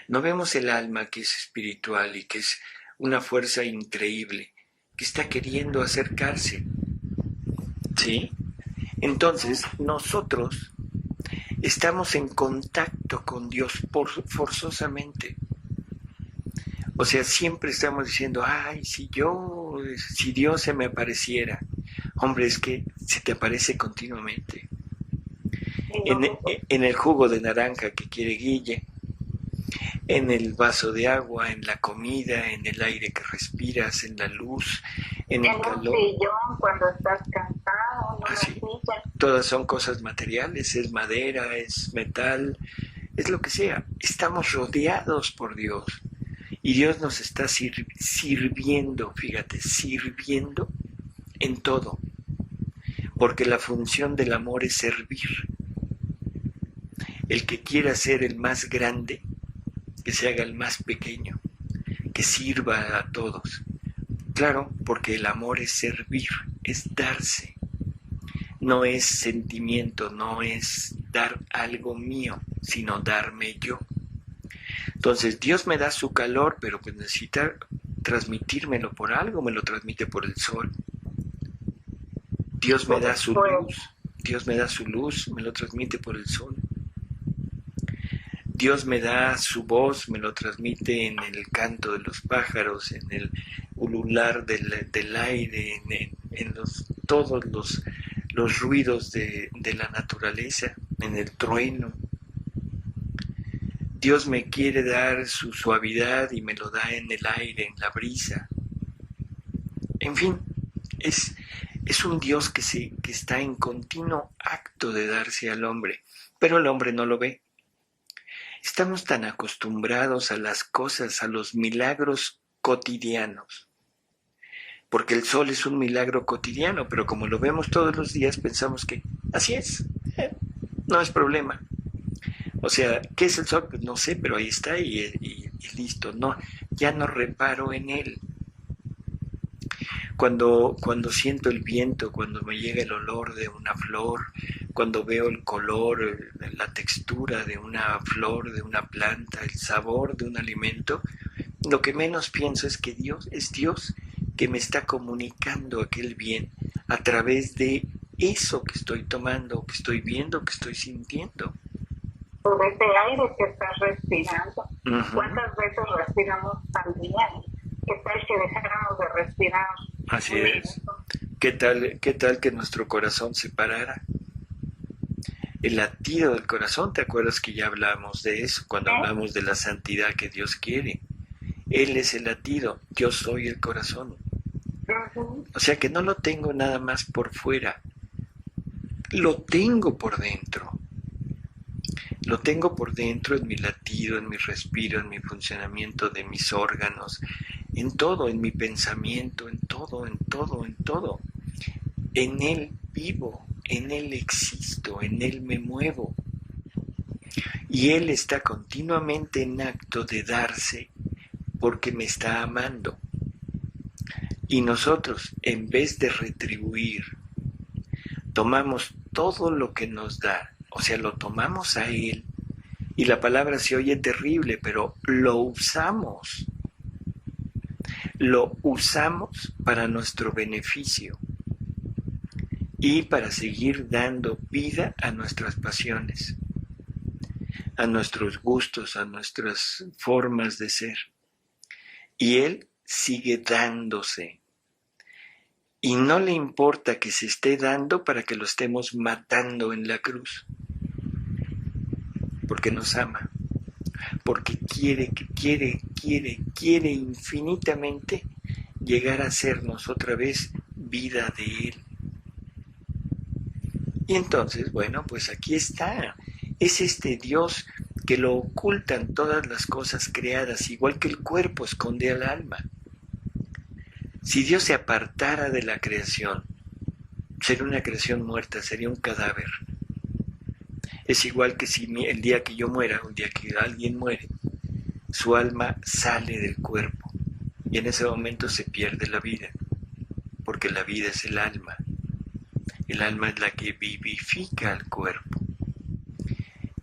No vemos el alma que es espiritual y que es una fuerza increíble, que está queriendo acercarse. ¿Sí? Entonces, nosotros estamos en contacto con Dios forzosamente. O sea, siempre estamos diciendo, ay, si Dios se me apareciera. Hombre, es que se te aparece continuamente. En el jugo de naranja que quiere Guille, en el vaso de agua, en la comida, en el aire que respiras, en la luz, en el calor. En un sillón cuando estás cansado, en una silla. Todas son cosas materiales, es madera, es metal, es lo que sea. Estamos rodeados por Dios. Y Dios nos está sirviendo, fíjate, sirviendo en todo. Porque la función del amor es servir. El que quiera ser el más grande, que se haga el más pequeño, que sirva a todos. Claro, porque el amor es servir, es darse. No es sentimiento, no es dar algo mío, sino darme yo. Entonces Dios me da su calor, pero pues necesita transmitírmelo por algo, me lo transmite por el sol. Dios me da su luz, Dios me da su luz, me lo transmite por el sol. Dios me da su voz, me lo transmite en el canto de los pájaros, en el ulular del aire, en todos los ruidos de la naturaleza, en el trueno. Dios me quiere dar su suavidad y me lo da en el aire, en la brisa. En fin, es un Dios que está en continuo acto de darse al hombre, pero el hombre no lo ve. Estamos tan acostumbrados a las cosas, a los milagros cotidianos, porque el sol es un milagro cotidiano, pero como lo vemos todos los días pensamos que así es, no es problema. O sea, ¿qué es el sol? Pues no sé, pero ahí está y listo. No, ya no reparo en él. Cuando siento el viento, cuando me llega el olor de una flor, cuando veo el color, la textura de una flor, de una planta, el sabor de un alimento, lo que menos pienso es que Dios es Dios que me está comunicando aquel bien a través de eso que estoy tomando, que estoy viendo, que estoy sintiendo. Por ese aire que estás respirando. ¿Cuántas veces respiramos al día? ¿Qué tal que dejáramos de respirar? Así es. ¿Qué tal que nuestro corazón se parara? El latido del corazón, ¿te acuerdas que ya hablamos de eso cuando hablamos de la santidad que Dios quiere? Él es el latido, yo soy el corazón. O sea que no lo tengo nada más por fuera, lo tengo por dentro. Lo tengo por dentro en mi latido, en mi respiro, en mi funcionamiento de mis órganos, en todo, en mi pensamiento, en todo. En Él vivo, en Él existo, en Él me muevo. Y Él está continuamente en acto de darse porque me está amando. Y nosotros, en vez de retribuir, tomamos todo lo que nos da, o sea, lo tomamos a Él, y la palabra se oye terrible, pero lo usamos para nuestro beneficio y para seguir dando vida a nuestras pasiones, a nuestros gustos, a nuestras formas de ser. Y Él sigue dándose. Y no le importa que se esté dando para que lo estemos matando en la cruz. Porque nos ama. Porque quiere infinitamente llegar a sernos otra vez vida de Él. Y entonces, bueno, pues aquí está. Es este Dios que lo ocultan todas las cosas creadas, igual que el cuerpo esconde al alma. Si Dios se apartara de la creación, sería una creación muerta, sería un cadáver. Es igual que si el día que yo muera, el día que alguien muere, su alma sale del cuerpo y en ese momento se pierde la vida, porque la vida es el alma. El alma es la que vivifica al cuerpo.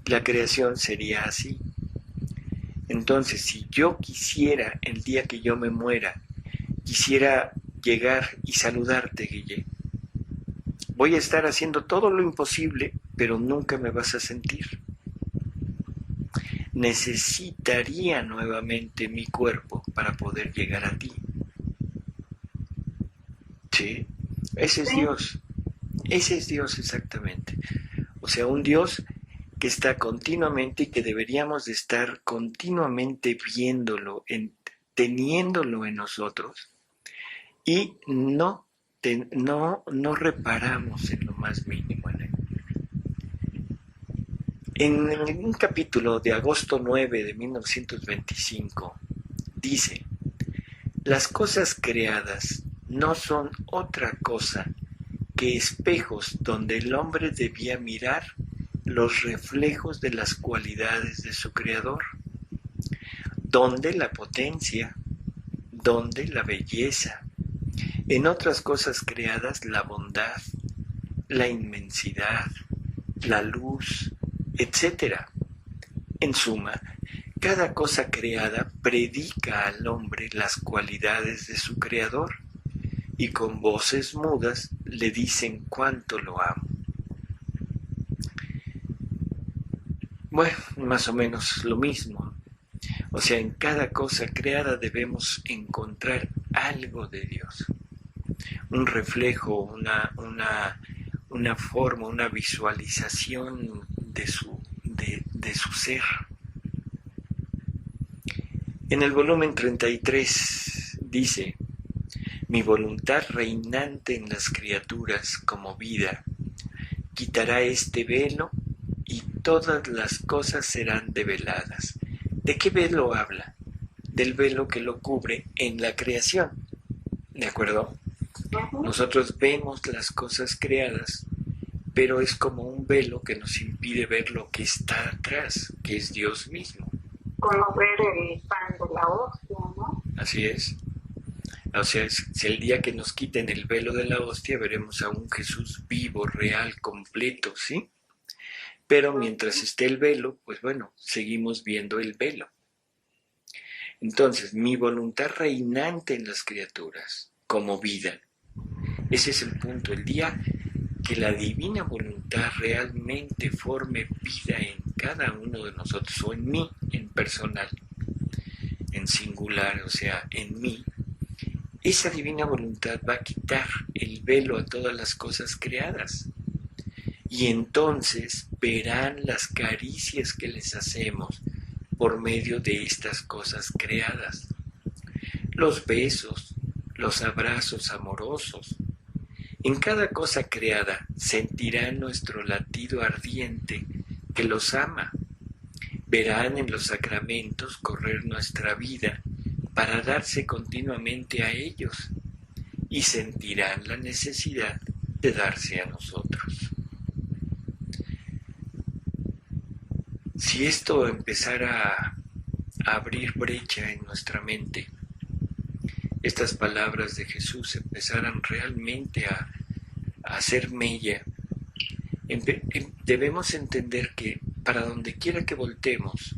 La creación sería así. Entonces, si yo quisiera, el día que yo me muera, quisiera llegar y saludarte, Guille, voy a estar haciendo todo lo imposible, pero nunca me vas a sentir. Necesitaría nuevamente mi cuerpo para poder llegar a ti. ¿Sí? Ese es Dios. Ese es Dios exactamente. O sea, un Dios que está continuamente y que deberíamos de estar continuamente viéndolo, teniéndolo en nosotros, y no reparamos en lo más mínimo en él. En un capítulo de agosto 9 de 1925 dice: las cosas creadas no son otra cosa que espejos donde el hombre debía mirar los reflejos de las cualidades de su creador, donde la potencia, donde la belleza, en otras cosas creadas la bondad, la inmensidad, la luz, etc. En suma, cada cosa creada predica al hombre las cualidades de su creador y con voces mudas le dicen cuánto lo amo. Bueno, más o menos lo mismo. O sea, en cada cosa creada debemos encontrar algo de Dios, un reflejo, una forma, una visualización de su ser. En el volumen 33 dice: mi voluntad reinante en las criaturas como vida quitará este velo y todas las cosas serán develadas. ¿De qué velo habla? Del velo que lo cubre en la creación. ¿De acuerdo? Nosotros vemos las cosas creadas, pero es como un velo que nos impide ver lo que está atrás, que es Dios mismo. Como ver el pan de la hostia, ¿no? Así es. O sea, si el día que nos quiten el velo de la hostia, veremos a un Jesús vivo, real, completo, ¿sí? Pero mientras esté el velo, pues bueno, seguimos viendo el velo. Entonces, mi voluntad reinante en las criaturas, como vida. Ese es el punto. El día que la divina voluntad realmente forme vida en cada uno de nosotros, o en mí, en personal, en singular, o sea, en mí, esa divina voluntad va a quitar el velo a todas las cosas creadas. Y entonces verán las caricias que les hacemos por medio de estas cosas creadas. Los besos, los abrazos amorosos. En cada cosa creada sentirán nuestro latido ardiente que los ama. Verán en los sacramentos correr nuestra vida para darse continuamente a ellos y sentirán la necesidad de darse a nosotros. Si esto empezara a abrir brecha en nuestra mente, estas palabras de Jesús empezaran realmente a hacer mella, debemos entender que para donde quiera que voltemos,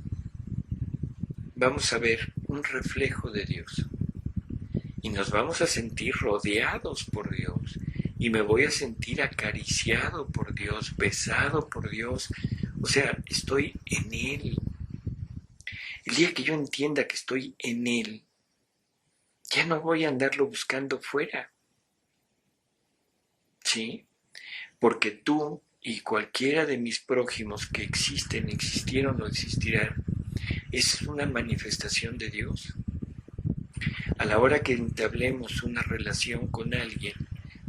vamos a ver un reflejo de Dios y nos vamos a sentir rodeados por Dios y me voy a sentir acariciado por Dios, besado por Dios. O sea, estoy en Él. El día que yo entienda que estoy en Él, ya no voy a andarlo buscando fuera. ¿Sí? Porque tú y cualquiera de mis prójimos que existen, existieron o existirán, es una manifestación de Dios. A la hora que entablemos una relación con alguien,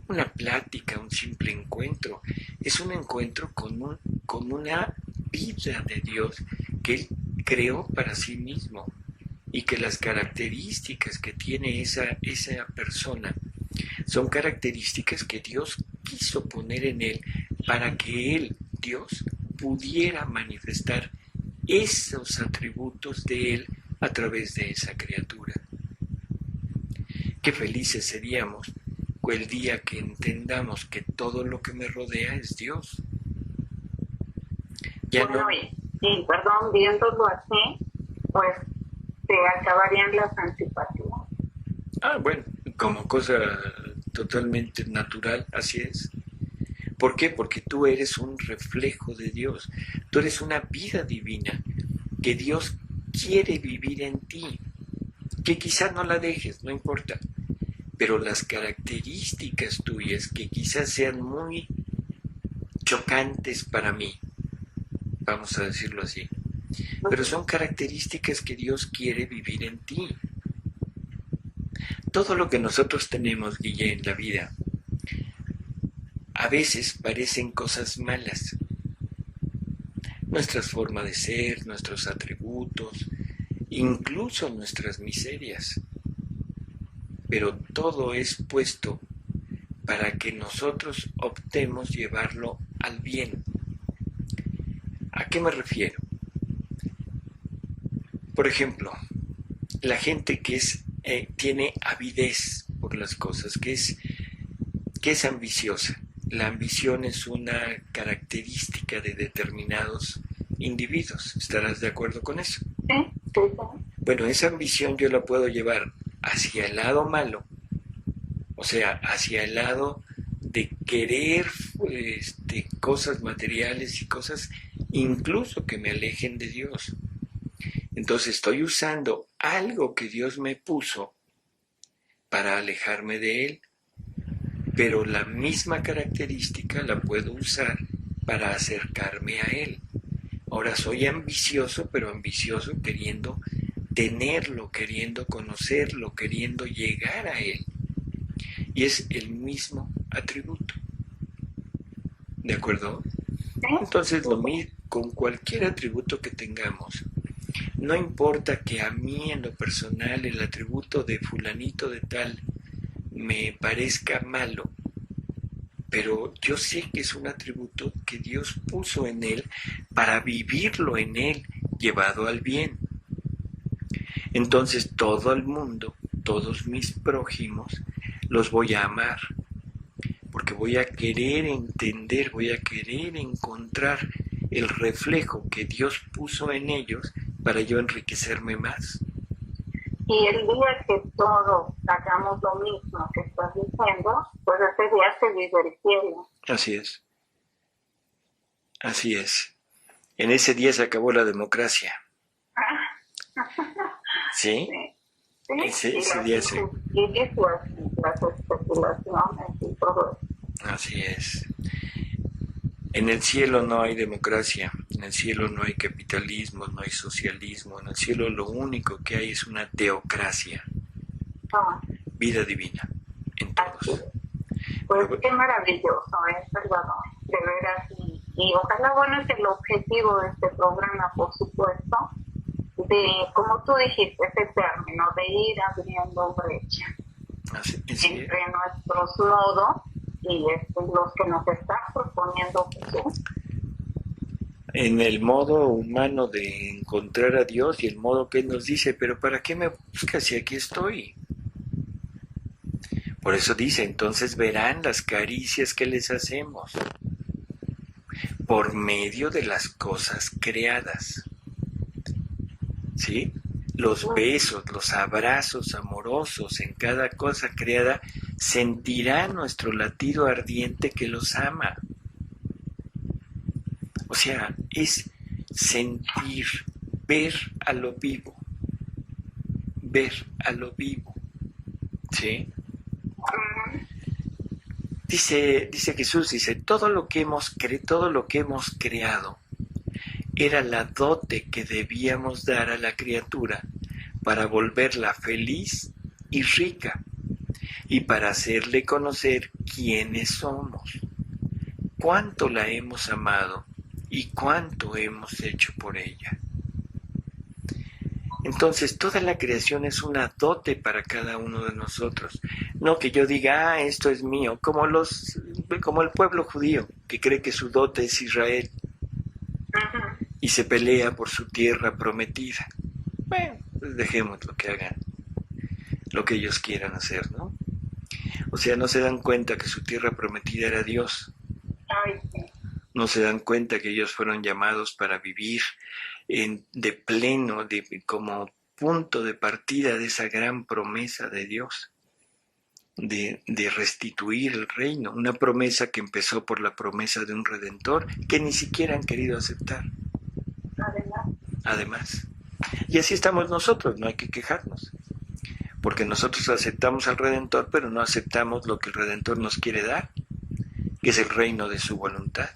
una plática, un simple encuentro, es un encuentro con una vida de Dios que Él creó para sí mismo y que las características que tiene esa persona son características que Dios quiso poner en Él para que Él, Dios, pudiera manifestar esos atributos de Él a través de esa criatura. Qué felices seríamos el día que entendamos que todo lo que me rodea es Dios. Ya bueno, no... perdón, viéndolo así, pues se acabarían las antipatías. Bueno, como cosa totalmente natural, así es. ¿Por qué? Porque tú eres un reflejo de Dios. Tú eres una vida divina que Dios quiere vivir en ti. Que quizás no la dejes, no importa. Pero las características tuyas, que quizás sean muy chocantes para mí, vamos a decirlo así, pero son características que Dios quiere vivir en ti. Todo lo que nosotros tenemos, Guille, en la vida, a veces parecen cosas malas. Nuestra forma de ser, nuestros atributos, incluso nuestras miserias. Pero todo es puesto para que nosotros optemos llevarlo al bien. ¿A qué me refiero? Por ejemplo, la gente que tiene avidez por las cosas, que es ambiciosa. La ambición es una característica de determinados individuos. ¿Estarás de acuerdo con eso? Sí. Bueno, esa ambición yo la puedo llevar hacia el lado malo O sea, hacia el lado de querer cosas materiales y cosas incluso que me alejen de Dios. Entonces estoy usando algo que Dios me puso para alejarme de Él, pero la misma característica la puedo usar para acercarme a Él. Ahora soy ambicioso, pero ambicioso queriendo tenerlo, queriendo conocerlo, queriendo llegar a Él. Y es el mismo atributo. ¿De acuerdo? Entonces, lo mismo con cualquier atributo que tengamos. No importa que a mí en lo personal el atributo de fulanito de tal me parezca malo, pero yo sé que es un atributo que Dios puso en él para vivirlo en él, llevado al bien. Entonces todo el mundo, todos mis prójimos, los voy a amar, porque voy a querer entender, voy a querer encontrar el reflejo que Dios puso en ellos para yo enriquecerme más. Y el día que todos hagamos lo mismo que estás diciendo, pues ese día se vive el cielo. Así es. Así es. En ese día se acabó la democracia. ¿Sí? Sí, Ese día se... Y las especulaciones y todo eso. Así es. En el cielo no hay democracia, en el cielo no hay capitalismo, no hay socialismo, en el cielo lo único que hay es una teocracia, vida divina en todos. Pues qué maravilloso es, ¿verdad? De veras, y ojalá, bueno, es el objetivo de este programa, por supuesto, de, como tú dijiste, ese término, de ir abriendo brecha entre nuestros nodos y los que nos está proponiendo Jesús. En el modo humano de encontrar a Dios y el modo que Él nos dice, pero ¿para qué me buscas si aquí estoy? Por eso dice, entonces verán las caricias que les hacemos por medio de las cosas creadas. ¿Sí? Los besos, los abrazos amorosos en cada cosa creada sentirán nuestro latido ardiente que los ama. O sea, es sentir, ver a lo vivo, ¿sí? Dice Jesús, dice, todo lo que hemos creado era la dote que debíamos dar a la criatura para volverla feliz y rica y para hacerle conocer quiénes somos, cuánto la hemos amado y cuánto hemos hecho por ella. Entonces, toda la creación es una dote para cada uno de nosotros. No que yo diga, esto es mío, como el pueblo judío, que cree que su dote es Israel y se pelea por su tierra prometida. Bueno, pues dejemos lo que hagan, lo que ellos quieran hacer, ¿no? O sea, no se dan cuenta que su tierra prometida era Dios. No se dan cuenta que ellos fueron llamados para vivir de pleno, como punto de partida de esa gran promesa de Dios, de restituir el reino, una promesa que empezó por la promesa de un Redentor que ni siquiera han querido aceptar. Además. Y así estamos nosotros, no hay que quejarnos, porque nosotros aceptamos al Redentor, pero no aceptamos lo que el Redentor nos quiere dar, que es el reino de su voluntad.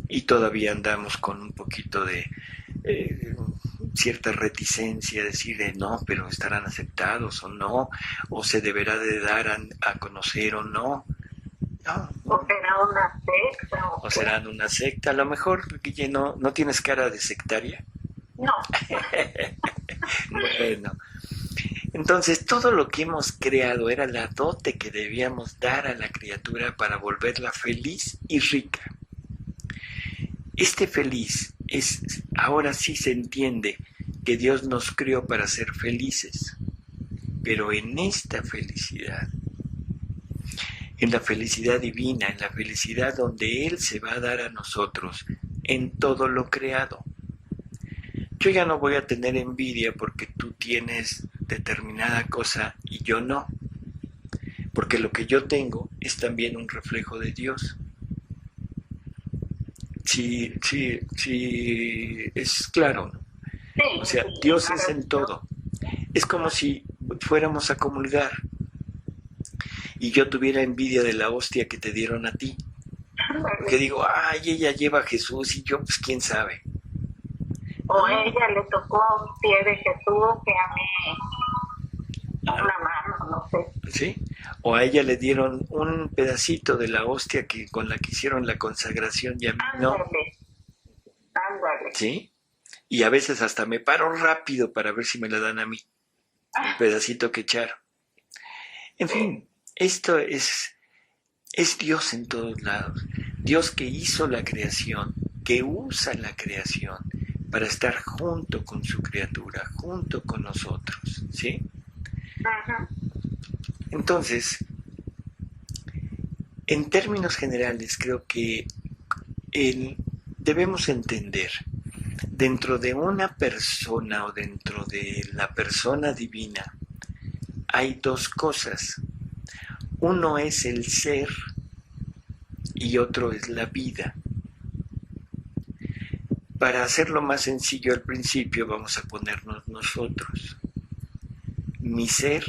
Y todavía andamos con un poquito de cierta reticencia, decir no, pero estarán aceptados o no, o se deberá de dar a conocer o no. No. O será una secta. O serán una secta. A lo mejor, Guille, ¿no tienes cara de sectaria? No. Bueno. Entonces, todo lo que hemos creado era la dote que debíamos dar a la criatura para volverla feliz y rica. Este feliz ahora sí se entiende que Dios nos creó para ser felices, pero en esta felicidad, en la felicidad divina, en la felicidad donde Él se va a dar a nosotros en todo lo creado. Yo ya no voy a tener envidia porque tú tienes determinada cosa y yo no, porque lo que yo tengo es también un reflejo de Dios. Sí, sí, sí, es claro, ¿no? Sí, O sea, sí, Dios es claro. en todo. Es como si fuéramos a comulgar y yo tuviera envidia de la hostia que te dieron a ti. Porque digo, ay, ella lleva a Jesús y yo, pues quién sabe. O a ella le tocó un pie de Jesús que a mí una mano, no sé. ¿Sí? O a ella le dieron un pedacito de la hostia que, con la que hicieron la consagración y a mí no. Ándale, ándale. ¿Sí? Y a veces hasta me paro rápido para ver si me la dan a mí, el pedacito que echaron. En fin, esto es Dios en todos lados. Dios que hizo la creación, que usa la creación para estar junto con su criatura, junto con nosotros, ¿sí? Ajá. Entonces, en términos generales, creo que debemos entender, dentro de una persona o dentro de la persona divina, hay dos cosas. Uno es el ser y otro es la vida. Para hacerlo más sencillo al principio, vamos a ponernos nosotros. Mi ser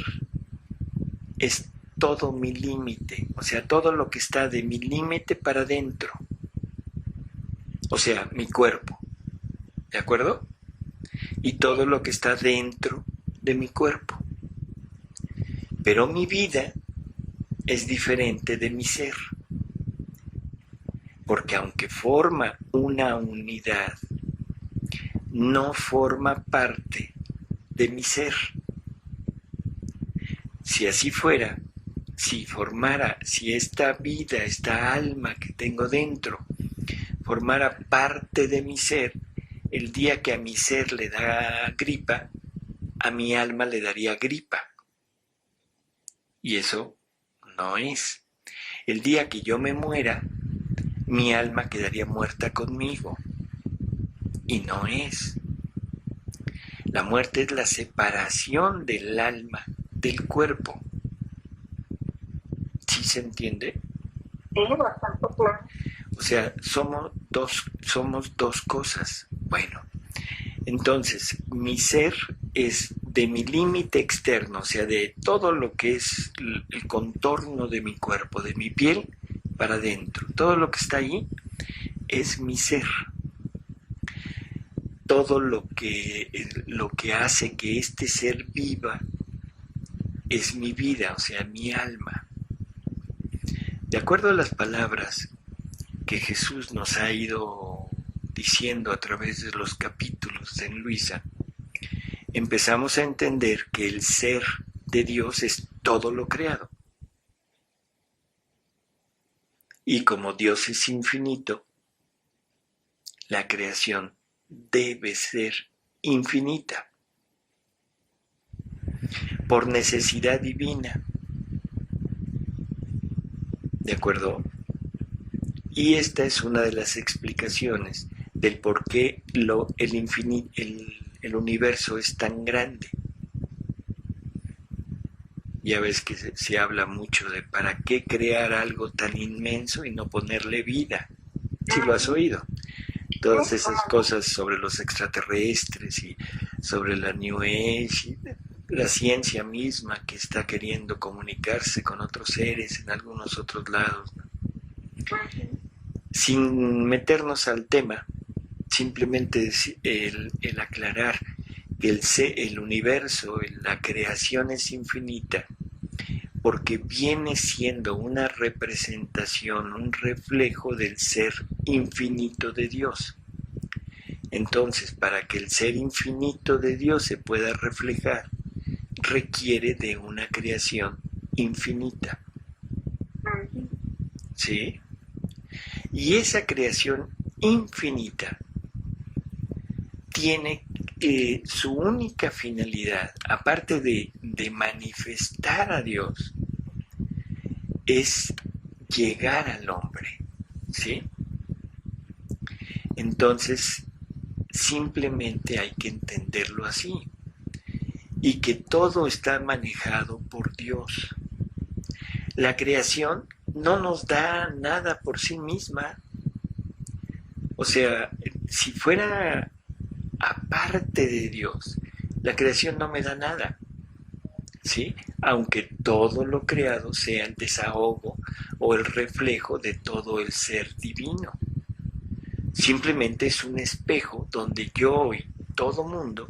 es todo mi límite, o sea, todo lo que está de mi límite para adentro. O sea, mi cuerpo, ¿de acuerdo? Y todo lo que está dentro de mi cuerpo. Pero mi vida es diferente de mi ser. Porque aunque forma una unidad, no forma parte de mi ser. Si así fuera, si esta vida, esta alma que tengo dentro, formara parte de mi ser, el día que a mi ser le da gripa, a mi alma le daría gripa. Y eso no es. El día que yo me muera, mi alma quedaría muerta conmigo. Y no es. La muerte es la separación del alma del cuerpo. ¿Sí se entiende? Sí, bastante claro. O sea, somos dos cosas. Bueno, entonces mi ser es de mi límite externo, o sea, de todo lo que es el contorno de mi cuerpo, de mi piel para adentro. Todo lo que está ahí es mi ser. Todo lo que hace que este ser viva es mi vida, o sea, mi alma. De acuerdo a las palabras que Jesús nos ha ido diciendo a través de los capítulos de Luisa, empezamos a entender que el ser de Dios es todo lo creado. Y como Dios es infinito, la creación debe ser infinita, por necesidad divina. ¿De acuerdo? Y esta es una de las explicaciones del por qué el universo es tan grande. Ya ves que se habla mucho de para qué crear algo tan inmenso y no ponerle vida. ¿Sí lo has oído? Todas esas cosas sobre los extraterrestres y sobre la New Age, y la ciencia misma que está queriendo comunicarse con otros seres en algunos otros lados, ¿no? Sin meternos al tema, simplemente el aclarar que el universo, la creación es infinita, porque viene siendo una representación, un reflejo del ser infinito de Dios. Entonces, para que el ser infinito de Dios se pueda reflejar, requiere de una creación infinita. ¿Sí? Y esa creación infinita tiene su única finalidad, aparte de manifestar a Dios, es llegar al hombre, ¿sí? Entonces, simplemente hay que entenderlo así, y que todo está manejado por Dios. La creación no nos da nada por sí misma. O sea, si fuera aparte de Dios, la creación no me da nada, ¿sí? Aunque todo lo creado sea el desahogo o el reflejo de todo el ser divino. Simplemente es un espejo donde yo y todo mundo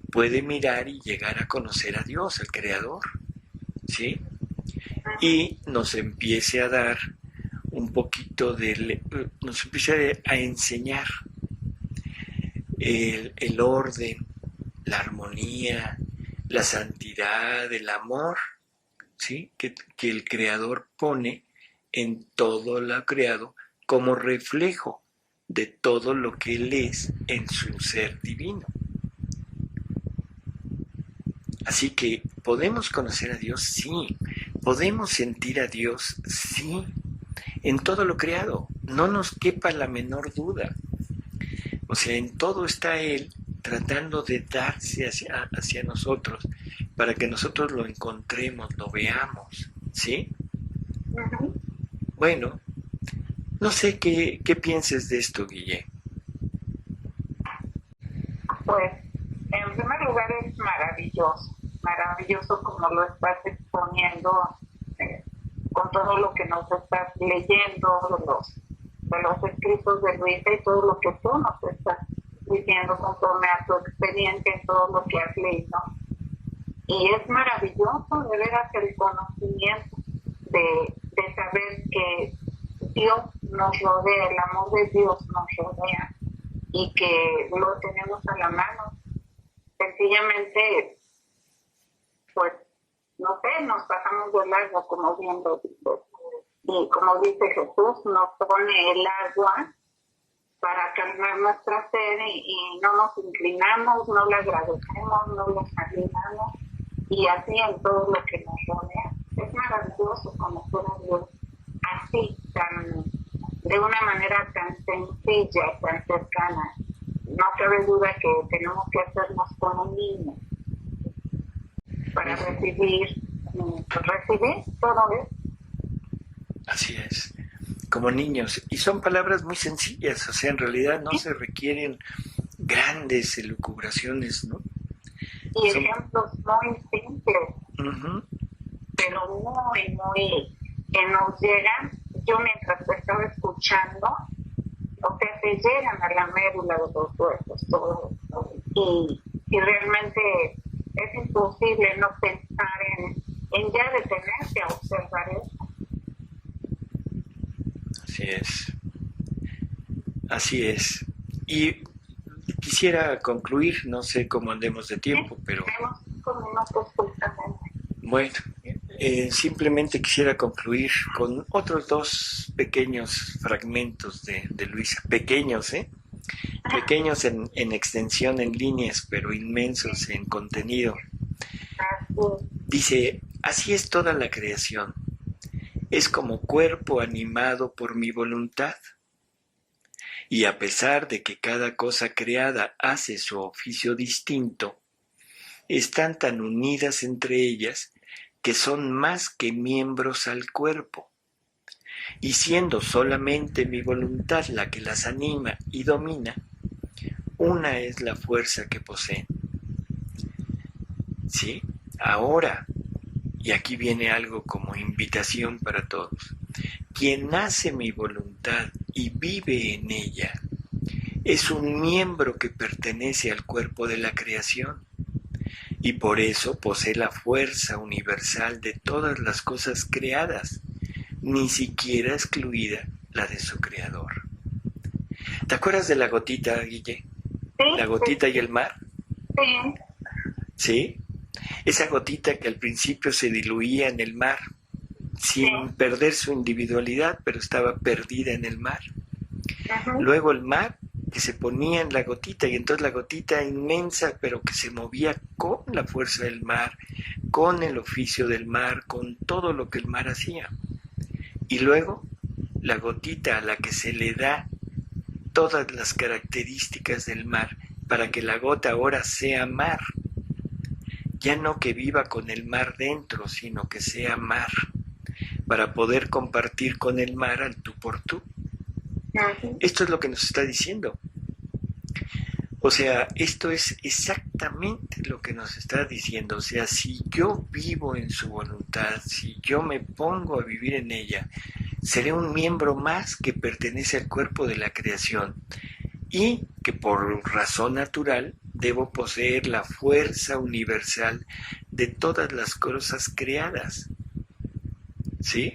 puede mirar y llegar a conocer a Dios, al Creador, ¿sí? Y nos empiece a dar un poquito nos empiece a enseñar el orden, la armonía, la santidad, el amor, ¿sí? Que el Creador pone en todo lo creado como reflejo de todo lo que Él es en su ser divino. Así que, ¿podemos conocer a Dios? Sí. ¿Podemos sentir a Dios? Sí. En todo lo creado. No nos quepa la menor duda. O sea, en todo está Él tratando de darse hacia nosotros para que nosotros lo encontremos, lo veamos. ¿Sí? Ujú. Bueno, no sé qué pienses de esto, Guille. Pues, en primer lugar es maravilloso como lo estás exponiendo, con todo lo que nos estás leyendo de los escritos de Luisa y todo lo que tú nos estás diciendo conforme a tu experiencia en todo lo que has leído. Y es maravilloso de veras el conocimiento de saber que Dios nos rodea, el amor de Dios nos rodea y que lo tenemos a la mano. Sencillamente, pues, no sé, nos pasamos de largo, como bien lo dices. Y como dice Jesús, nos pone el agua para calmar nuestra sed y no nos inclinamos, no le agradecemos, no le examinamos, y así en todo lo que nos rodea. Es maravilloso conocer a Dios así, de una manera tan sencilla, tan cercana. No cabe duda que tenemos que hacernos como un niño para recibir todo eso. Así es, como niños. Y son palabras muy sencillas, o sea, en realidad no se requieren grandes elucubraciones, ¿no? Y ejemplos muy simples, Uh-huh. pero muy, que nos llegan. Yo mientras te estaba escuchando, o sea, te llegan a la médula de los huesos, todo. Y realmente es imposible no pensar en ya detenerse a observar eso. Así es. Así es. Y quisiera concluir, no sé cómo andemos de tiempo, pero Tenemos como una consulta. bueno, simplemente quisiera concluir con otros dos pequeños fragmentos de Luisa. Pequeños, ¿eh? Pequeños en extensión, en líneas, pero inmensos en contenido. Dice, así es toda la creación. Es como cuerpo animado por mi voluntad. Y a pesar de que cada cosa creada hace su oficio distinto, están tan unidas entre ellas que son más que miembros al cuerpo. Y siendo solamente mi voluntad la que las anima y domina, una es la fuerza que poseen. ¿Sí? Ahora, y aquí viene algo como invitación para todos, quien hace mi voluntad y vive en ella es un miembro que pertenece al cuerpo de la creación y por eso posee la fuerza universal de todas las cosas creadas, ni siquiera excluida la de su creador. ¿Te acuerdas de la gotita, Guille? Sí, La gotita y el mar. sí. ¿Sí? Esa gotita que al principio se diluía en el mar, sin perder su individualidad, pero estaba perdida en el mar. Uh-huh. Luego el mar que se ponía en la gotita y entonces la gotita inmensa pero que se movía con la fuerza del mar, con el oficio del mar, con todo lo que el mar hacía. Y luego la gotita a la que se le da todas las características del mar para que la gota ahora sea mar. Ya no que viva con el mar dentro, sino que sea mar. para poder compartir con el mar al tú por tú. Esto es lo que nos está diciendo. O sea, esto es exactamente lo que nos está diciendo. O sea, si yo vivo en su voluntad, si yo me pongo a vivir en ella, seré un miembro más que pertenece al cuerpo de la creación y que por razón natural debo poseer la fuerza universal de todas las cosas creadas. ¿Sí?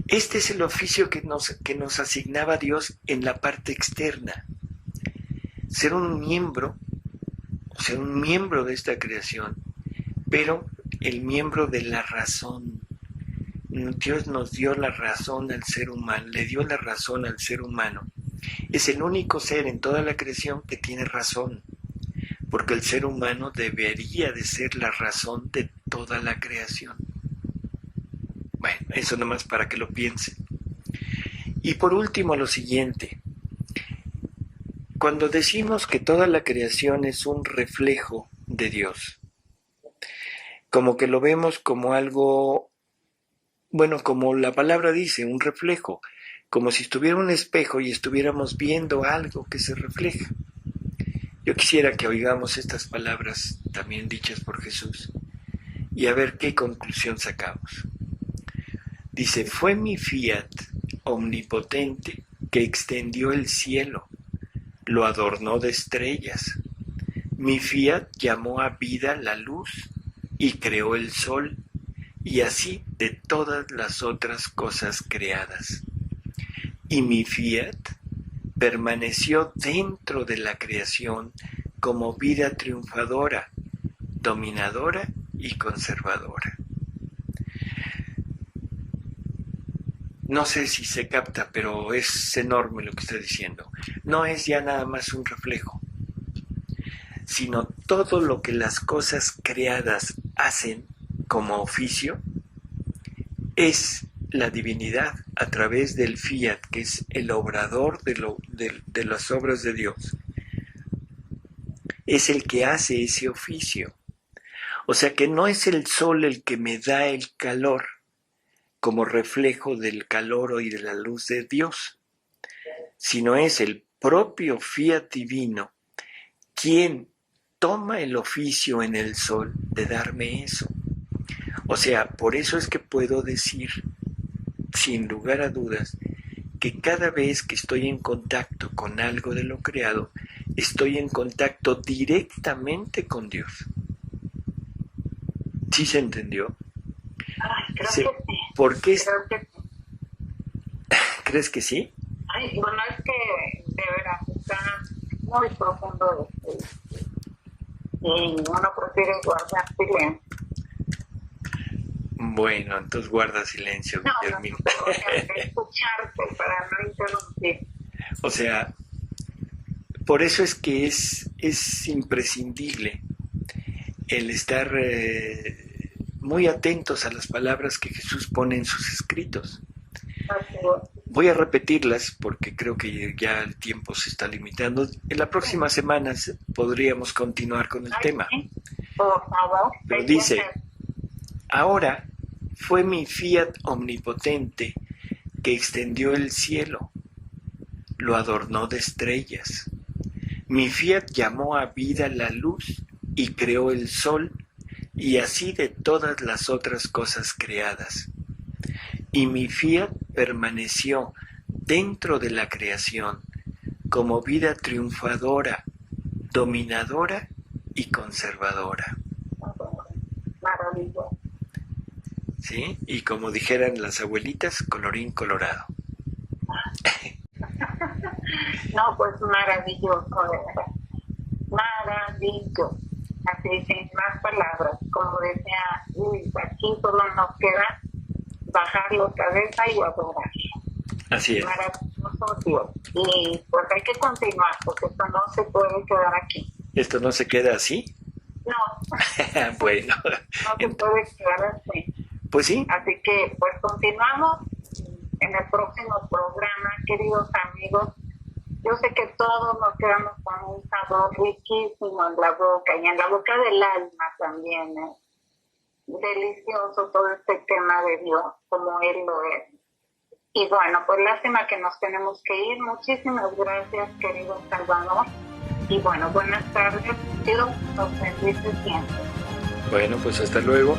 Este es el oficio que nos asignaba Dios en la parte externa. Ser un miembro de esta creación, pero el miembro de la razón. Dios nos dio la razón al ser humano, le dio la razón al ser humano. Es el único ser en toda la creación que tiene razón, porque el ser humano debería de ser la razón de toda la creación. Bueno, eso nomás para que lo piensen. Y por último, lo siguiente. Cuando decimos que toda la creación es un reflejo de Dios, como que lo vemos como algo, bueno, como la palabra dice, un reflejo, como si estuviera un espejo y estuviéramos viendo algo que se refleja. Yo quisiera que oigamos estas palabras también dichas por Jesús y a ver qué conclusión sacamos. Dice, fue mi fiat omnipotente que extendió el cielo, lo adornó de estrellas. Mi fiat llamó a vida la luz y creó el sol, y así de todas las otras cosas creadas. Y mi fiat permaneció dentro de la creación como vida triunfadora, dominadora y conservadora. No sé si se capta, pero es enorme lo que está diciendo. No es ya nada más un reflejo, sino todo lo que las cosas creadas hacen como oficio es la divinidad a través del fiat, que es el obrador de las obras de Dios. Es el que hace ese oficio. O sea que no es el sol el que me da el calor, como reflejo del calor y de la luz de Dios, sino es el propio fiat divino quien toma el oficio en el sol de darme eso. O sea, por eso es que puedo decir, sin lugar a dudas, que cada vez que estoy en contacto con algo de lo creado, estoy en contacto directamente con Dios. ¿Sí se entendió? Creo que sí. ¿Por qué? Creo que sí. ¿Crees que sí? Bueno, es que de veras está muy profundo y uno prefiere guardar silencio. Bueno, entonces guarda silencio, Guillermina. No, escucharte para no interrumpir. O sea, por eso es que es imprescindible el estar muy atentos a las palabras que Jesús pone en sus escritos. Voy a repetirlas porque creo que ya el tiempo se está limitando. En la próxima semana podríamos continuar con el tema. Por favor. Pero dice, ahora fue mi fiat omnipotente que extendió el cielo, lo adornó de estrellas. Mi fiat llamó a vida la luz y creó el sol, y así de todas las otras cosas creadas. Y mi fiat permaneció dentro de la creación como vida triunfadora, dominadora y conservadora. Maravilloso. ¿Sí? Y como dijeran las abuelitas, colorín colorado. No, pues maravilloso, de verdad. Maravilloso. Así, sin más palabras. Como decía Luis, aquí solo nos queda bajar la cabeza y adorar. Así es. Maravilloso Dios. Y pues hay que continuar, porque esto no se puede quedar aquí. ¿Esto no se queda así? No. Bueno. No se puede quedar así. Pues sí. Así que pues continuamos en el próximo programa, queridos amigos. Yo sé que todos nos quedamos con un sabor riquísimo en la boca y en la boca del alma también, ¿eh? delicioso todo este tema de Dios, como Él lo es. Y bueno, pues lástima que nos tenemos que ir. Muchísimas gracias, querido Salvador. Y bueno, buenas tardes. Dios nos bendice siempre. Bueno, pues hasta luego.